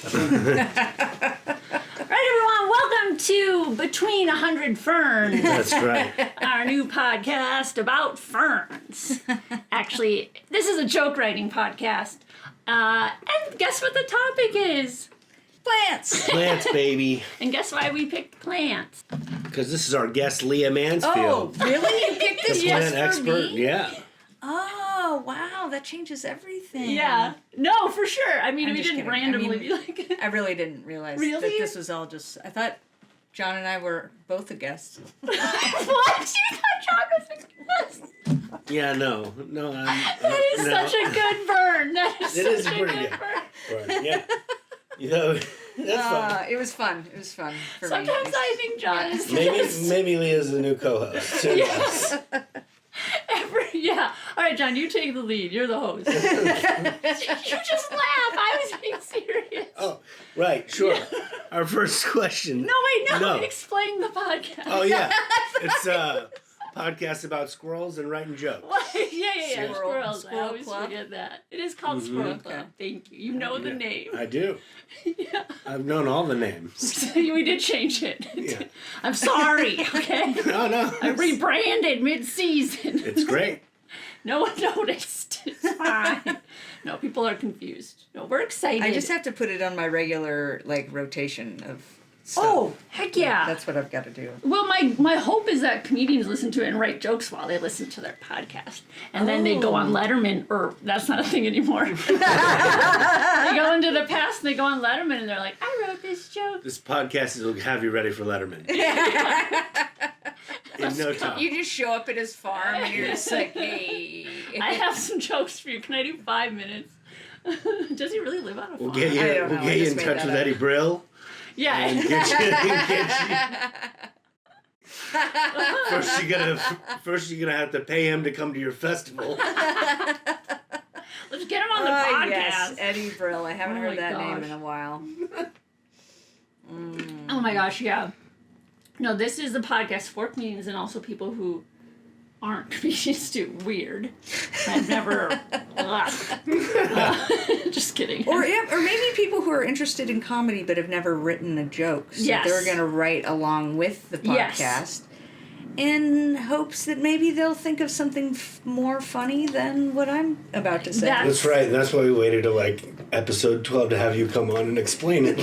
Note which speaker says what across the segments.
Speaker 1: Right, everyone, welcome to Between 100 Ferns.
Speaker 2: That's right.
Speaker 1: Our new podcast about ferns. Actually, this is a joke writing podcast. And guess what the topic is? Plants.
Speaker 2: Plants, baby.
Speaker 1: And guess why we picked plants?
Speaker 2: Because this is our guest, Leah Mansfield.
Speaker 3: Oh, really? You picked
Speaker 2: The
Speaker 3: this
Speaker 2: plant
Speaker 3: just for
Speaker 2: expert.
Speaker 3: me?
Speaker 2: Yeah.
Speaker 3: Oh, wow. That changes everything.
Speaker 1: Yeah. No, for sure. I mean,
Speaker 3: I'm
Speaker 1: we
Speaker 3: just
Speaker 1: didn't
Speaker 3: kidding.
Speaker 1: randomly
Speaker 3: I
Speaker 1: be
Speaker 3: mean,
Speaker 1: like...
Speaker 3: I really didn't realize
Speaker 1: Really?
Speaker 3: that this was all just... I thought John and I were both the guests.
Speaker 1: What? You thought John was a guest?
Speaker 2: Yeah, no.
Speaker 1: That is such a good burn. That is
Speaker 2: It is
Speaker 1: such a
Speaker 2: pretty
Speaker 1: good
Speaker 2: good.
Speaker 1: burn.
Speaker 2: Right, yeah. You know, that's fun.
Speaker 3: It was fun. It was fun for me.
Speaker 1: Sometimes I think John is just...
Speaker 2: Maybe Leah's the new co-host. Too.
Speaker 1: Yes. Yeah. All right, John, you take the lead. You're the host. You just laugh. I was being serious.
Speaker 2: Oh, right, sure. Our first question.
Speaker 1: No, wait, no. Explain the podcast.
Speaker 2: Oh, yeah. It's a podcast about squirrels and writing jokes.
Speaker 1: Yeah. Squirrels. I
Speaker 3: Squirrel
Speaker 1: always
Speaker 3: Club?
Speaker 1: forget that. It is called Squirrel Club.
Speaker 3: Okay.
Speaker 1: Thank you. You know the name.
Speaker 2: I do.
Speaker 1: Yeah.
Speaker 2: I've known all the names.
Speaker 1: We did change it.
Speaker 2: Yeah.
Speaker 1: I'm sorry, okay?
Speaker 2: No.
Speaker 1: I rebranded mid-season.
Speaker 2: It's great.
Speaker 1: No one noticed. It's fine. No, people are confused. No, we're excited.
Speaker 3: I just have to put it on my regular, rotation of stuff.
Speaker 1: Oh, heck yeah.
Speaker 3: That's what I've got to do.
Speaker 1: Well, my hope is that comedians listen to it and write jokes while they listen to their podcast. And then they go on Letterman, or that's not a thing anymore. They go into the past and they go on Letterman and they're like, I wrote this joke.
Speaker 2: This podcast will have you ready for Letterman. In no time.
Speaker 3: You just show up at his farm and you're just like, hey.
Speaker 1: I have some jokes for you. Can I do 5 minutes? Does he really live on a farm?
Speaker 2: We'll get you,
Speaker 3: I don't know. I
Speaker 2: in
Speaker 3: just made
Speaker 2: touch
Speaker 3: that
Speaker 2: with
Speaker 3: up.
Speaker 2: Eddie Brill.
Speaker 1: Yeah.
Speaker 2: And First you're gonna have to pay him to come to your festival.
Speaker 1: Let's get him on the podcast.
Speaker 3: Yes, Eddie Brill. I haven't
Speaker 1: Oh
Speaker 3: heard
Speaker 1: my
Speaker 3: that
Speaker 1: gosh.
Speaker 3: name in a while.
Speaker 1: Oh my gosh, yeah. No, this is a podcast for comedians and also people who aren't comedians too. Weird. I've never... just kidding.
Speaker 3: Or maybe people who are interested in comedy but have never written a joke. So
Speaker 1: Yes.
Speaker 3: they're going to write along with the podcast
Speaker 1: Yes.
Speaker 3: in hopes that maybe they'll think of something more funny than what I'm about to say.
Speaker 2: That's right. That's why we waited to episode 12 to have you come on and explain it.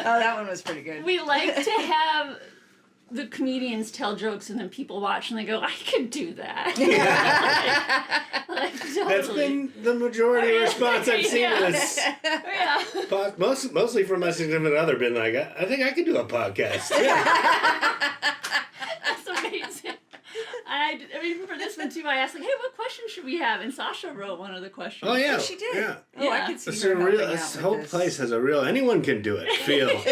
Speaker 3: Oh, that one was pretty good.
Speaker 1: We like to have the comedians tell jokes and then people watch and they go, I could do that. Totally.
Speaker 2: That's been the majority response I've seen
Speaker 1: Yeah.
Speaker 2: in this.
Speaker 1: Yeah.
Speaker 2: Mostly from my significant other, been like, I think I could do a podcast. Yeah.
Speaker 1: That's amazing. I mean, for this one too, I asked, hey, what question should we have? And Sasha wrote one of the questions.
Speaker 2: Oh, yeah.
Speaker 3: She did.
Speaker 2: Yeah.
Speaker 3: Oh,
Speaker 1: Yeah.
Speaker 3: I could see
Speaker 2: This
Speaker 3: her helping
Speaker 2: this
Speaker 3: out
Speaker 2: whole
Speaker 3: with this.
Speaker 2: place has a real, anyone can do it, feel.
Speaker 1: That's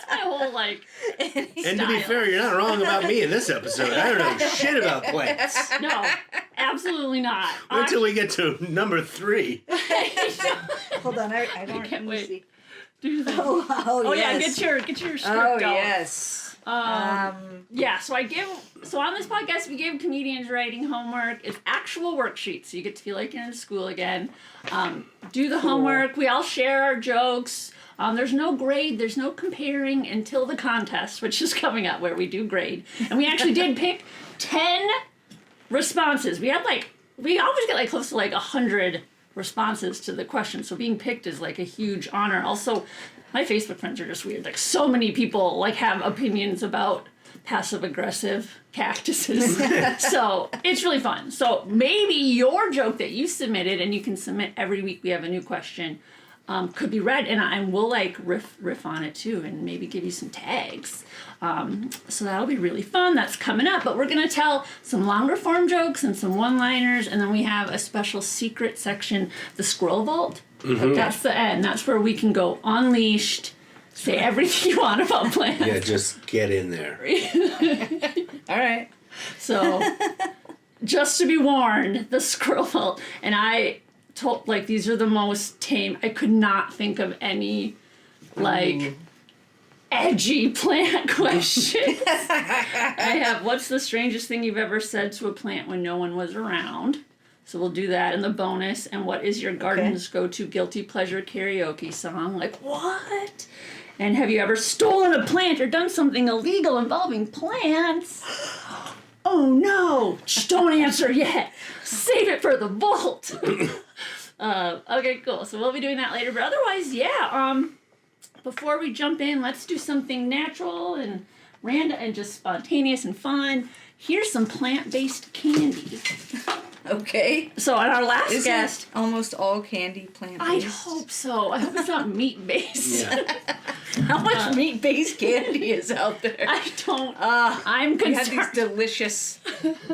Speaker 1: my whole,
Speaker 2: And to be fair, you're not wrong about me in this episode. I don't know shit about plants.
Speaker 1: No, absolutely not.
Speaker 2: Wait till we get to number 3.
Speaker 3: Hold on, I don't
Speaker 1: can't wait.
Speaker 3: see.
Speaker 1: Do this.
Speaker 3: Oh,
Speaker 1: Yeah,
Speaker 3: yes.
Speaker 1: get your script
Speaker 3: Oh,
Speaker 1: going.
Speaker 3: yes.
Speaker 1: Yeah, so on this podcast we give comedians writing homework. It's actual worksheets, so you get to feel like you're in school again. Do the homework. We all share our jokes. There's no grade, there's no comparing until the contest, which is coming up, where we do grade. And we actually did pick 10 responses. We always get close to 100 responses to the question, so being picked is a huge honor. Also, my Facebook friends are just weird. So many people have opinions about passive-aggressive cactuses. So it's really fun. So maybe your joke that you submitted, and you can submit every week, we have a new question, could be read, and we'll riff on it too, and maybe give you some tags. So that'll be really fun. That's coming up. But we're gonna tell some longer form jokes and some one-liners, and then we have a special secret section, the Squirrel Vault. Mm-hmm. That's the end. That's where we can go unleashed, say everything you want about plants.
Speaker 2: Yeah, just get in there.
Speaker 3: All right.
Speaker 1: So, just to be warned, the Squirrel Vault, and I told these are the most tame. I could not think of any edgy plant questions. I have, what's the strangest thing you've ever said to a plant when no one was around? So we'll do that in the bonus. And what is your garden's go-to guilty pleasure karaoke song? Like, what? And have you ever stolen a plant or done something illegal involving plants? Oh no! Shh, don't answer yet. Save it for the vault. Okay, cool. So we'll be doing that later. But otherwise, yeah. Before we jump in, let's do something natural and random and just spontaneous and fun. Here's some plant-based candy.
Speaker 3: Okay.
Speaker 1: So on our last guest,
Speaker 3: almost all candy plant-based?
Speaker 1: I hope so. I hope it's not meat-based.
Speaker 2: Yeah.
Speaker 3: How much meat-based candy is out there?
Speaker 1: I don't. I'm concerned.
Speaker 3: You have these delicious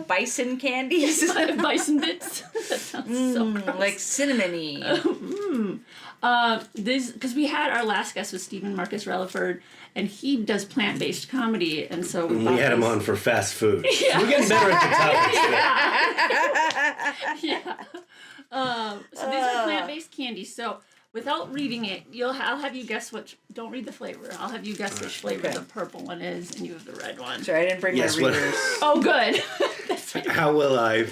Speaker 3: bison candies.
Speaker 1: Bison bits. That sounds so gross.
Speaker 3: Like cinnamony.
Speaker 1: This because we had our last guest was Stephen Marcus Relaford, and he does plant-based comedy, and so
Speaker 2: We had him on for fast food.
Speaker 1: Yeah.
Speaker 2: We're getting better at the topics.
Speaker 1: Yeah. So these are plant-based candies. So without reading it, I'll have you guess which. Don't read the flavor. I'll have you guess which flavor the purple one is, and you have the red one.
Speaker 3: Sorry, I didn't bring my readers.
Speaker 1: Oh, good.
Speaker 2: How will I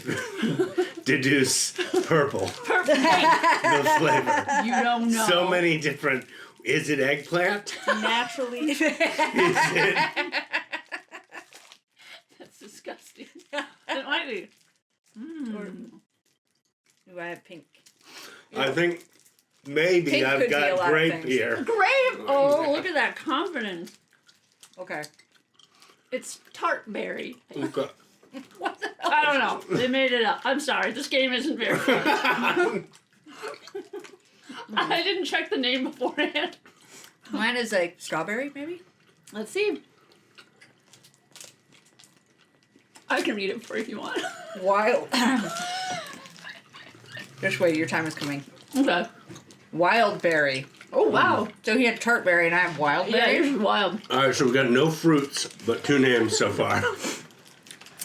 Speaker 2: deduce purple?
Speaker 1: Perfect.
Speaker 2: The flavor.
Speaker 1: You don't know.
Speaker 2: So many different. Is it eggplant?
Speaker 3: Naturally.
Speaker 2: Is it?
Speaker 1: That's disgusting. It might be.
Speaker 3: Do I have pink?
Speaker 2: I think maybe
Speaker 3: Pink
Speaker 2: I've
Speaker 3: could be a
Speaker 2: got
Speaker 3: lot of
Speaker 2: grape
Speaker 3: things.
Speaker 2: here.
Speaker 1: Grape. Oh, look at that confidence.
Speaker 3: Okay.
Speaker 1: It's tart berry.
Speaker 2: Okay.
Speaker 1: I don't know. They made it up. I'm sorry. This game isn't very fun. I didn't check the name beforehand.
Speaker 3: Mine is like strawberry, maybe?
Speaker 1: Let's see. I can read it for you if you want.
Speaker 3: Wild. Just wait, your time is coming.
Speaker 1: Okay.
Speaker 3: Wild berry.
Speaker 1: Oh, wow.
Speaker 3: So he had tart berry and I have wild
Speaker 1: Yeah,
Speaker 3: berry?
Speaker 1: yours is wild.
Speaker 2: All right, so we got no fruits, but 2 names so far.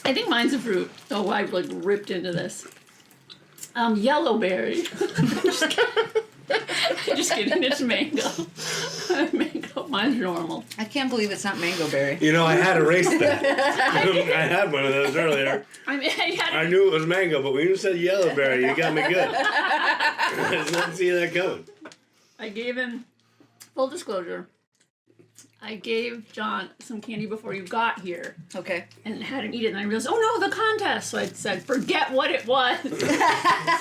Speaker 1: I think mine's a fruit. Oh, I like ripped into this. Yellowberry. Just kidding. It's mango. Mango. Mine's normal.
Speaker 3: I can't believe it's not mango berry.
Speaker 2: You know, I had erased that. I had one of those earlier.
Speaker 1: I mean,
Speaker 2: I knew it was mango, but when you said yellowberry, you got me good. I didn't see that coming.
Speaker 1: I gave him, full disclosure, I gave John some candy before you got here
Speaker 3: Okay.
Speaker 1: and had him eat it, and I realized, oh no, the contest! So I said, forget what it was.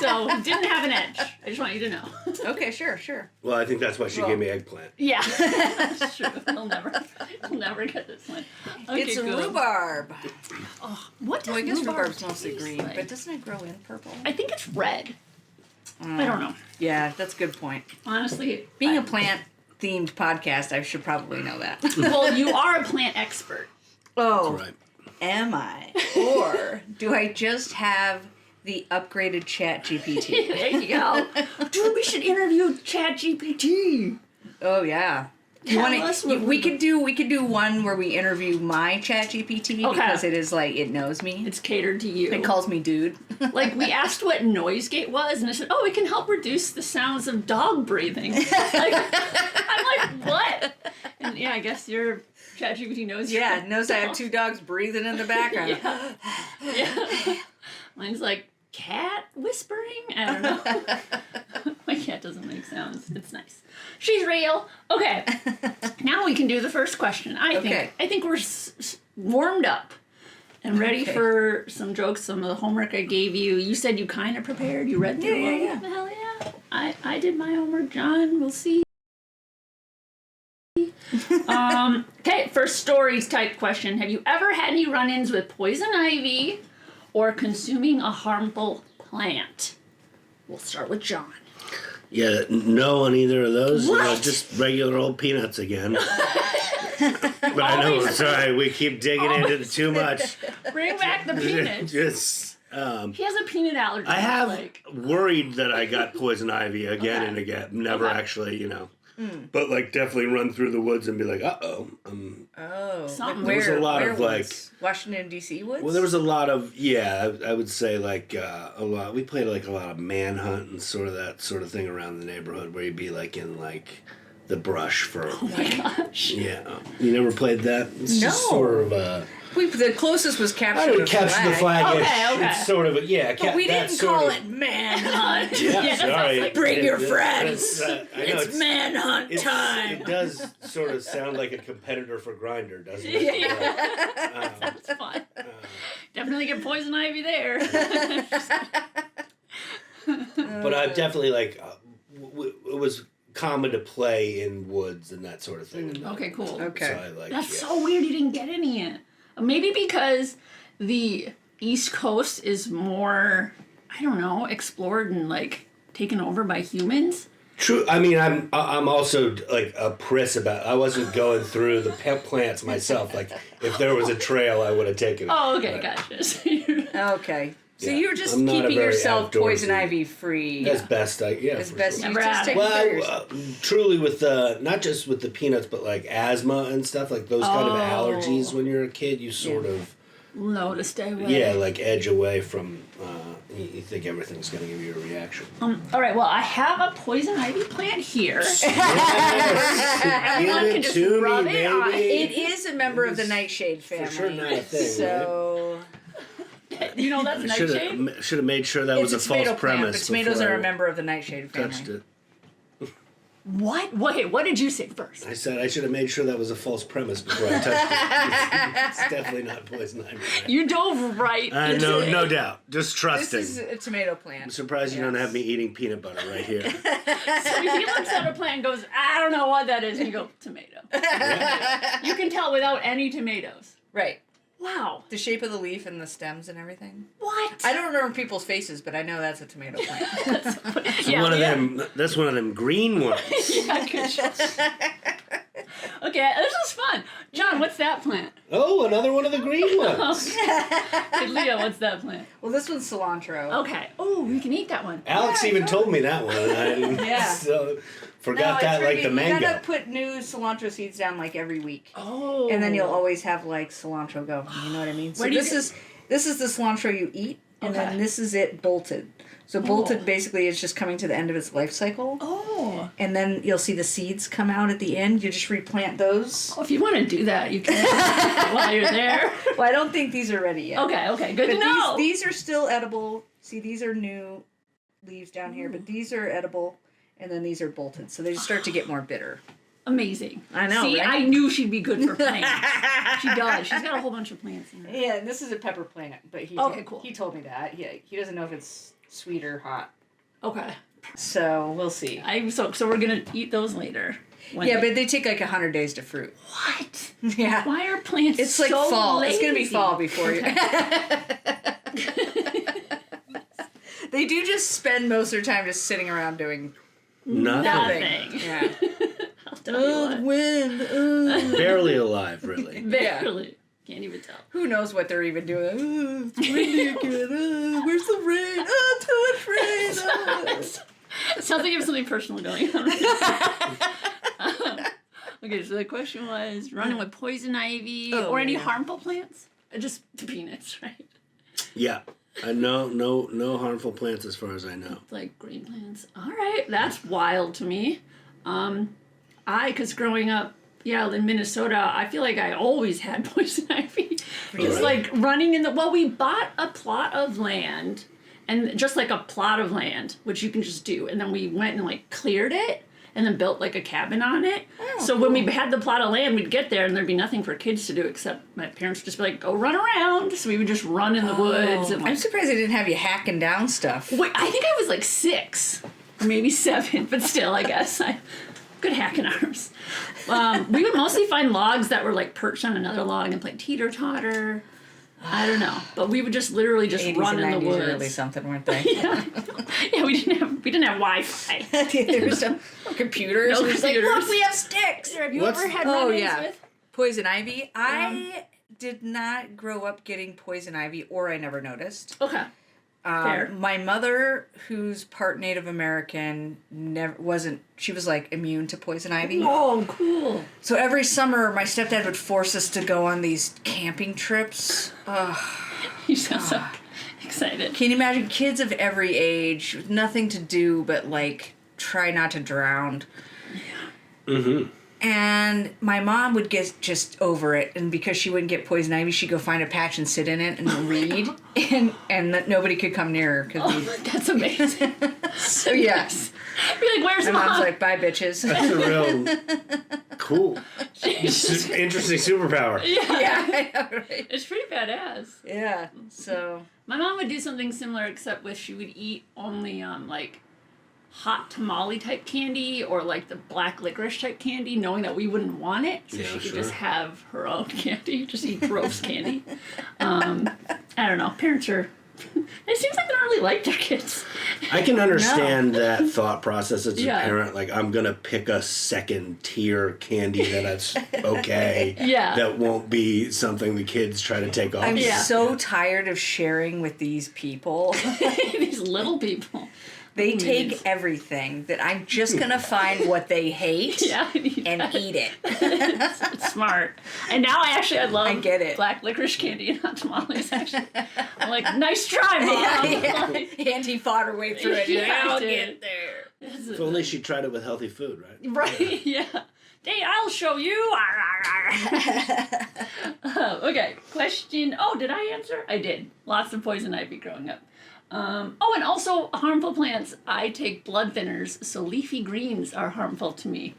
Speaker 1: So he didn't have an edge. I just want you to know.
Speaker 3: Okay, sure.
Speaker 2: Well, I think that's why she gave me eggplant.
Speaker 1: Yeah, that's true. He'll never get this one. Okay,
Speaker 3: It's
Speaker 1: good.
Speaker 3: rhubarb.
Speaker 1: Oh, what does
Speaker 3: Well, I guess
Speaker 1: rhubarb
Speaker 3: rhubarb's mostly
Speaker 1: taste
Speaker 3: green,
Speaker 1: like?
Speaker 3: but doesn't it grow in purple?
Speaker 1: I think it's red. I don't know.
Speaker 3: Yeah, that's a good point.
Speaker 1: Honestly,
Speaker 3: Being a plant-themed podcast, I should probably know that.
Speaker 1: well, you are a plant expert.
Speaker 3: Oh,
Speaker 2: Right.
Speaker 3: am I? Or do I just have the upgraded Chat GPT?
Speaker 1: There you go. Dude, we should interview ChatGPT.
Speaker 3: Oh yeah. You
Speaker 1: Tell
Speaker 3: want
Speaker 1: us
Speaker 3: to?
Speaker 1: what
Speaker 3: We could do one where we interview my Chat GPT because it is like it knows me.
Speaker 1: It's catered to you.
Speaker 3: It calls me dude.
Speaker 1: Like, we asked what noise gate was, and it said, oh, it can help reduce the sounds of dog breathing. Like, I'm like, what? And yeah, I guess your ChatGPT knows.
Speaker 3: Yeah, it knows I have 2 dogs breathing in the background.
Speaker 1: Yeah. Mine's like, cat whispering? I don't know. My cat doesn't make sounds. It's nice. She's real. Okay. Now we can do the first question. I think we're warmed up and ready for some jokes, some of the homework I gave you. You said you kind of prepared. You read through it.
Speaker 3: Yeah.
Speaker 1: Hell yeah. I did my homework, John. We'll see. Okay, first stories type question. Have you ever had any run-ins with poison ivy or consuming a harmful plant? We'll start with John.
Speaker 2: Yeah, no on either of those.
Speaker 1: What?
Speaker 2: Just regular old peanuts again. But I know, sorry, we keep digging into it too much.
Speaker 1: Bring back the peanuts.
Speaker 2: Just,
Speaker 1: He has a peanut allergy.
Speaker 2: I have
Speaker 1: Like,
Speaker 2: worried that I got poison ivy again and again. Never actually, But like definitely run through the woods and be like, uh-oh.
Speaker 3: Oh,
Speaker 1: Something.
Speaker 3: where,
Speaker 2: There was a lot
Speaker 3: where
Speaker 2: of,
Speaker 3: woods? Washington D.C. woods.
Speaker 2: Well, there was a lot of, I would say like a lot. We played like a lot of manhunt and sort of that sort of thing around the neighborhood where you'd be like in like the brush for.
Speaker 1: oh my gosh.
Speaker 2: Yeah, you never played that? It's just
Speaker 3: No.
Speaker 2: sort of
Speaker 3: The closest was
Speaker 2: I
Speaker 3: capture
Speaker 2: would
Speaker 3: the
Speaker 2: capture
Speaker 3: flag.
Speaker 2: the flag.
Speaker 1: Okay.
Speaker 2: It's sort of
Speaker 3: But we didn't call it manhunt.
Speaker 2: Yeah, sorry.
Speaker 1: like,
Speaker 3: bring your friends.
Speaker 2: I know
Speaker 3: It's manhunt time.
Speaker 2: It does sort of sound like a competitor for Grindr, doesn't it?
Speaker 1: Yeah. That's fun. Definitely get poison ivy there.
Speaker 2: But I've definitely like it was common to play in woods and that sort of thing.
Speaker 1: Okay, cool.
Speaker 3: Okay.
Speaker 2: So I like,
Speaker 1: That's so weird you didn't get any yet. Maybe because the East Coast is more, I don't know, explored and like taken over by humans.
Speaker 2: True. I mean, I'm also like a priss about. I wasn't going through the plants myself. Like, if there was a trail, I would have taken it.
Speaker 1: Oh, okay,
Speaker 2: But
Speaker 1: gotcha.
Speaker 3: Okay. So
Speaker 2: Yeah.
Speaker 3: you were just
Speaker 2: I'm not a
Speaker 3: keeping
Speaker 2: very
Speaker 3: yourself poison
Speaker 2: outdoorsy-
Speaker 3: ivy free.
Speaker 2: As best I
Speaker 3: As
Speaker 2: for
Speaker 3: best
Speaker 2: sure.
Speaker 3: you
Speaker 1: Never
Speaker 3: just
Speaker 1: had
Speaker 3: take
Speaker 1: it.
Speaker 3: care of yourself.
Speaker 2: Truly with not just with the peanuts, but like asthma and stuff, like those kind of
Speaker 1: Oh.
Speaker 2: allergies when you're a kid, you sort of
Speaker 1: No, to stay away.
Speaker 2: yeah, like edge away from. You think everything's gonna give you a reaction.
Speaker 1: All right. Well, I have a poison ivy plant here.
Speaker 2: Give
Speaker 1: Everyone can
Speaker 2: it
Speaker 1: just
Speaker 2: to me,
Speaker 1: rub it on.
Speaker 2: baby.
Speaker 3: It is a member of the nightshade family.
Speaker 2: For sure not a thing,
Speaker 3: So
Speaker 1: You know that's nightshade.
Speaker 2: Should have made sure that was a
Speaker 3: it's a tomato
Speaker 2: false
Speaker 3: plant,
Speaker 2: premise.
Speaker 3: but tomatoes
Speaker 2: before
Speaker 3: are
Speaker 2: I
Speaker 3: a member of the nightshade family.
Speaker 2: touched it.
Speaker 1: What? Wait, what did you say first?
Speaker 2: I said I should have made sure that was a false premise before I touched it. It's definitely not poison ivy.
Speaker 1: You dove right into it.
Speaker 2: No doubt. Just trusting.
Speaker 3: This is a tomato plant.
Speaker 2: I'm surprised you don't have me eating peanut butter right here.
Speaker 1: So he looks at a plant and goes, I don't know what that is. And you go, tomato. You can tell without any tomatoes.
Speaker 3: Right.
Speaker 1: Wow.
Speaker 3: The shape of the leaf and the stems and everything.
Speaker 1: What?
Speaker 3: I don't remember people's faces, but I know that's a tomato plant.
Speaker 1: Yeah,
Speaker 2: One of
Speaker 1: yeah.
Speaker 2: them. That's one of them green ones.
Speaker 1: Yeah, good job. Okay, this is fun. John, what's that plant?
Speaker 2: Oh, another one of the green ones.
Speaker 1: Hey, Leah, what's that plant?
Speaker 3: Well, this one's cilantro.
Speaker 1: Okay. Oh, we can eat that one.
Speaker 2: Alex
Speaker 3: Yeah,
Speaker 2: even told me that one. And I didn't,
Speaker 3: Yeah.
Speaker 2: So
Speaker 3: No,
Speaker 2: forgot that
Speaker 3: it's
Speaker 2: like
Speaker 3: pretty-
Speaker 2: the
Speaker 3: You
Speaker 2: mango.
Speaker 3: gotta put new cilantro seeds down like every week.
Speaker 1: Oh.
Speaker 3: And then you'll always have like cilantro going. You know what I mean? So
Speaker 1: Where do you
Speaker 3: this is the cilantro you eat, and
Speaker 1: Okay.
Speaker 3: then this is it bolted. So bolted basically is just coming to the end of its life cycle.
Speaker 1: Oh.
Speaker 3: And then you'll see the seeds come out at the end. You just replant those.
Speaker 1: Oh, if you want to do that, you can while you're there.
Speaker 3: Well, I don't think these are ready yet.
Speaker 1: Okay, good
Speaker 3: But
Speaker 1: to know.
Speaker 3: these are still edible. See, these are new leaves down here, but these are edible, and then these are bolted. So they just start to get more bitter.
Speaker 1: Amazing.
Speaker 3: I know,
Speaker 1: See,
Speaker 3: right?
Speaker 1: I knew she'd be good for plants. She does. She's got a whole bunch of plants in her.
Speaker 3: Yeah, and this is a pepper plant, but
Speaker 1: Okay, cool.
Speaker 3: he told me that. He doesn't know if it's sweet or hot.
Speaker 1: Okay.
Speaker 3: So we'll see.
Speaker 1: So we're gonna eat those later.
Speaker 3: Yeah, but they take like 100 days to fruit.
Speaker 1: What?
Speaker 3: Yeah.
Speaker 1: Why are plants
Speaker 3: It's like
Speaker 1: so
Speaker 3: fall.
Speaker 1: lazy?
Speaker 3: It's gonna be fall before you. They do just spend most of their time just sitting around doing
Speaker 2: Nothing.
Speaker 1: Nothing.
Speaker 3: Yeah.
Speaker 1: I'll tell you what.
Speaker 3: wind.
Speaker 2: Barely alive, really.
Speaker 1: Barely. Can't even tell.
Speaker 3: Who knows what they're even doing? It's windy again. Where's the rain? Too much rain.
Speaker 1: It sounds like you have something personal going on. Okay, so the question was running with poison ivy or any
Speaker 3: yeah.
Speaker 1: harmful plants? Just the peanuts, right?
Speaker 2: Yeah. No harmful plants as far as I know.
Speaker 1: Like green plants. All right, that's wild to me. Because growing up, in Minnesota, I feel like I always had poison ivy. Just like running in we bought a plot of land, and just like a plot of land, which you can just do, and then we went and like cleared it, and then built like a cabin on it. So when we had the plot of land, we'd get there, and there'd be nothing for kids to do except my parents would just be like, go run around. So we would just run in the woods. And
Speaker 3: I'm
Speaker 1: like,
Speaker 3: surprised they didn't have you hacking down stuff.
Speaker 1: wait, I think I was like 6, or maybe 7, but still, I guess good hacking arms. We would mostly find logs that were like perched on another log and play teeter-totter. I don't know, but we would just literally just
Speaker 3: 80s
Speaker 1: run
Speaker 3: and
Speaker 1: in the
Speaker 3: 90s
Speaker 1: woods.
Speaker 3: are really something, weren't they?
Speaker 1: Yeah, we didn't have Wi-Fi.
Speaker 3: There was no computers.
Speaker 1: No
Speaker 3: It was like,
Speaker 1: computers.
Speaker 3: look, we have sticks.
Speaker 1: Have you
Speaker 2: What's-
Speaker 1: ever had
Speaker 3: Oh,
Speaker 1: run-ins
Speaker 3: yeah.
Speaker 1: with?
Speaker 3: Poison ivy. I did not grow up getting poison ivy, or I never noticed.
Speaker 1: Okay. Fair.
Speaker 3: My mother, who's part Native American, wasn't. She was like immune to poison ivy.
Speaker 1: Oh, cool.
Speaker 3: So every summer, my stepdad would force us to go on these camping trips.
Speaker 1: You sound so excited.
Speaker 3: Can you imagine kids of every age with nothing to do but like try not to drown?
Speaker 2: Mm-hmm.
Speaker 3: And my mom would get just over it, and because she wouldn't get poison ivy, she'd go find a patch and sit in it and read, and that nobody could come near her.
Speaker 1: That's amazing.
Speaker 3: So yes,
Speaker 1: Be like, where's
Speaker 3: my
Speaker 1: Mom?
Speaker 3: mom's like, bye, bitches.
Speaker 2: That's a real cool, interesting superpower.
Speaker 1: Yeah.
Speaker 3: I know, right?
Speaker 1: It's pretty badass.
Speaker 3: Yeah. So
Speaker 1: My mom would do something similar, except with she would eat only like hot tamale type candy or like the black licorice type candy, knowing that we wouldn't want it, so
Speaker 2: Yeah,
Speaker 1: she could
Speaker 2: sure.
Speaker 1: just have her own candy, just eat gross candy. I don't know. Parents are. It seems like they don't really like their kids.
Speaker 2: I can understand that thought process as
Speaker 1: Yeah.
Speaker 2: a parent. Like, I'm gonna pick a second tier candy that's okay.
Speaker 1: Yeah.
Speaker 2: That won't be something the kids try to take off.
Speaker 3: I'm
Speaker 1: Yeah.
Speaker 3: so tired of sharing with these people.
Speaker 1: These little people.
Speaker 3: They take everything that I'm just gonna find what they hate
Speaker 1: Yeah, I need
Speaker 3: and
Speaker 1: that.
Speaker 3: eat it.
Speaker 1: It's smart. And now I love
Speaker 3: I get it.
Speaker 1: black licorice candy and hot tamales, actually. I'm like, nice try, Mom. Like,
Speaker 3: And he fought her way through it.
Speaker 1: Yeah,
Speaker 3: I'll
Speaker 1: dude.
Speaker 3: get there.
Speaker 2: If only she tried it with healthy food, right?
Speaker 1: Right, yeah. Hey, I'll show you. Okay, question. Oh, did I answer? I did. Lots of poison ivy growing up. Oh, and also harmful plants. I take blood thinners, so leafy greens are harmful to me.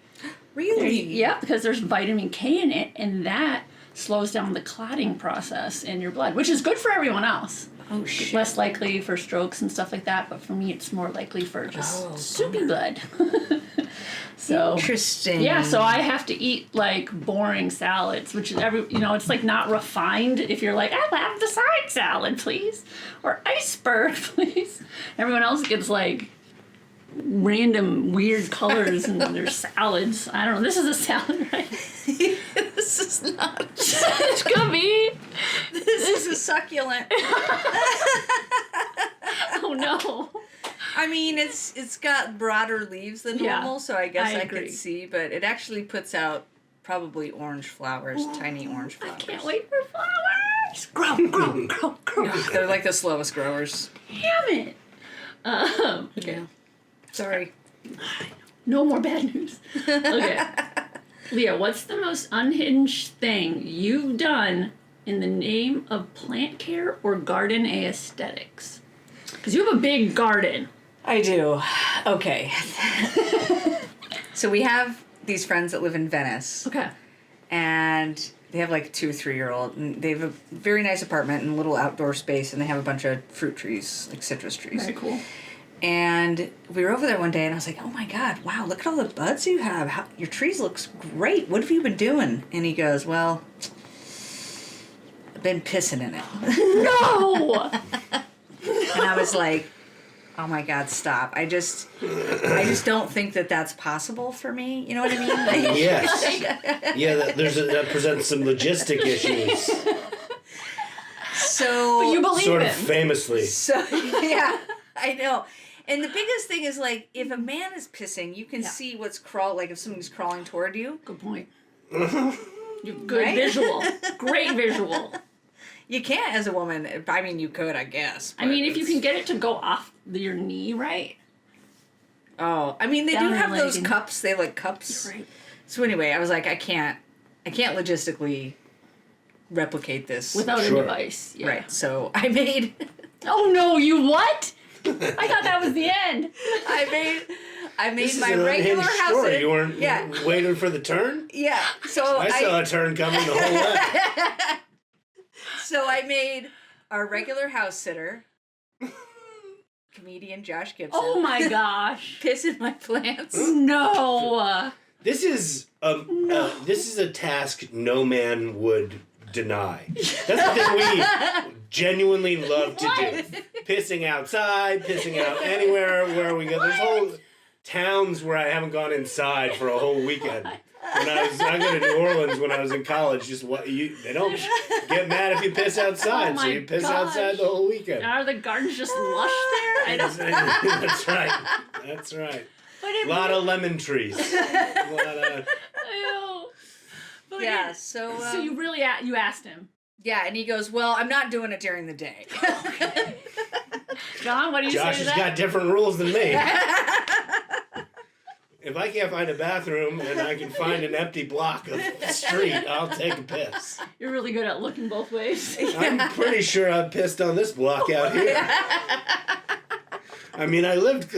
Speaker 3: Really?
Speaker 1: Yeah, because there's vitamin K in it, and that slows down the clotting process in your blood, which is good for everyone else.
Speaker 3: Oh shit.
Speaker 1: Less likely for strokes and stuff like that, but for me, it's more likely for just soupy blood. So
Speaker 3: Interesting.
Speaker 1: yeah, so I have to eat like boring salads, which is it's like not refined. If you're like, I'll have the side salad, please, or iceberg, please. Everyone else gets like random weird colors in their salads. I don't know. This is a salad, right?
Speaker 3: This is not.
Speaker 1: It could be.
Speaker 3: This is a succulent.
Speaker 1: Oh no.
Speaker 3: I mean, it's got broader leaves than
Speaker 1: Yeah,
Speaker 3: normal, so I guess
Speaker 1: I
Speaker 3: I
Speaker 1: agree.
Speaker 3: could see, but it actually puts out probably orange flowers, tiny orange
Speaker 1: I
Speaker 3: flowers.
Speaker 1: can't wait for flowers. Grow.
Speaker 3: They're like the slowest growers.
Speaker 1: Damn it. Okay.
Speaker 3: Yeah. Sorry.
Speaker 1: No more bad news. Okay. Leah, what's the most unhinged thing you've done in the name of plant care or garden aesthetics? Because you have a big garden.
Speaker 3: I do. Okay. So we have these friends that live in Venice,
Speaker 1: Okay.
Speaker 3: and they have like a 2 or 3 year old, and they have a very nice apartment and a little outdoor space, and they have a bunch of fruit trees, like citrus trees.
Speaker 1: Very cool.
Speaker 3: And we were over there one day, and I was like, "Oh my God! Wow! Look at all the buds you have. Your trees looks great. What have you been doing?" And he goes, "Well, I've been pissing in it."
Speaker 1: No!
Speaker 3: And I was like, "Oh my God! Stop! I just don't think that that's possible for me. You know what I mean?" Like,
Speaker 2: Yes. Yeah, that presents some logistic issues.
Speaker 3: So
Speaker 1: But you believe
Speaker 2: Sort of
Speaker 1: him.
Speaker 2: famously.
Speaker 3: So yeah, I know. And the biggest thing is like if a man is pissing, you can see what's like if something's crawling toward you.
Speaker 1: Good point. You have good
Speaker 3: Right?
Speaker 1: visual. Great visual.
Speaker 3: You can't as a woman. I mean, you could, I guess.
Speaker 1: I mean,
Speaker 3: but
Speaker 1: if you can get it to go off your knee, right?
Speaker 3: Oh, I mean, they
Speaker 1: Down
Speaker 3: do
Speaker 1: your
Speaker 3: have
Speaker 1: leg
Speaker 3: those
Speaker 1: and-
Speaker 3: cups. They have like cups.
Speaker 1: Right.
Speaker 3: So anyway, I was like, I can't logistically replicate this.
Speaker 1: Without
Speaker 2: Sure.
Speaker 1: a device. Yeah.
Speaker 3: Right. So I made
Speaker 1: Oh no, you what? I thought that was the end.
Speaker 3: I made
Speaker 2: This
Speaker 3: my
Speaker 2: is an
Speaker 3: regular
Speaker 2: unhinged
Speaker 3: house.
Speaker 2: story. You weren't
Speaker 3: Yeah.
Speaker 2: waiting for the turn?
Speaker 3: Yeah. So
Speaker 2: I saw a turn coming the whole way.
Speaker 3: So I made our regular house sitter, comedian Josh Gibson,
Speaker 1: Oh my gosh.
Speaker 3: piss in my plants.
Speaker 1: No.
Speaker 2: This is a task no man would deny. That's the thing we genuinely love to do. Pissing outside, pissing out anywhere where we go. There's whole towns where I haven't gone inside for a whole weekend. I go to New Orleans when I was in college. They don't get mad if you piss outside,
Speaker 1: Oh
Speaker 2: so
Speaker 1: my
Speaker 2: you piss
Speaker 1: gosh.
Speaker 2: outside the whole weekend.
Speaker 1: Are the gardens just lush there? I don't
Speaker 2: That's right. That's right.
Speaker 1: But it
Speaker 2: A lot of lemon trees. A lot of...
Speaker 1: Ew. But
Speaker 3: Yeah.
Speaker 1: it-
Speaker 3: So
Speaker 1: So you really you asked him.
Speaker 3: yeah, and he goes, "Well, I'm not doing it during the day."
Speaker 1: John, what do you
Speaker 2: Josh
Speaker 1: say to
Speaker 2: has
Speaker 1: that?
Speaker 2: got different rules than me. If I can't find a bathroom and I can find an empty block of street, I'll take a piss.
Speaker 1: You're really good at looking both ways.
Speaker 2: I'm pretty sure I've pissed on this block out here. I mean, I lived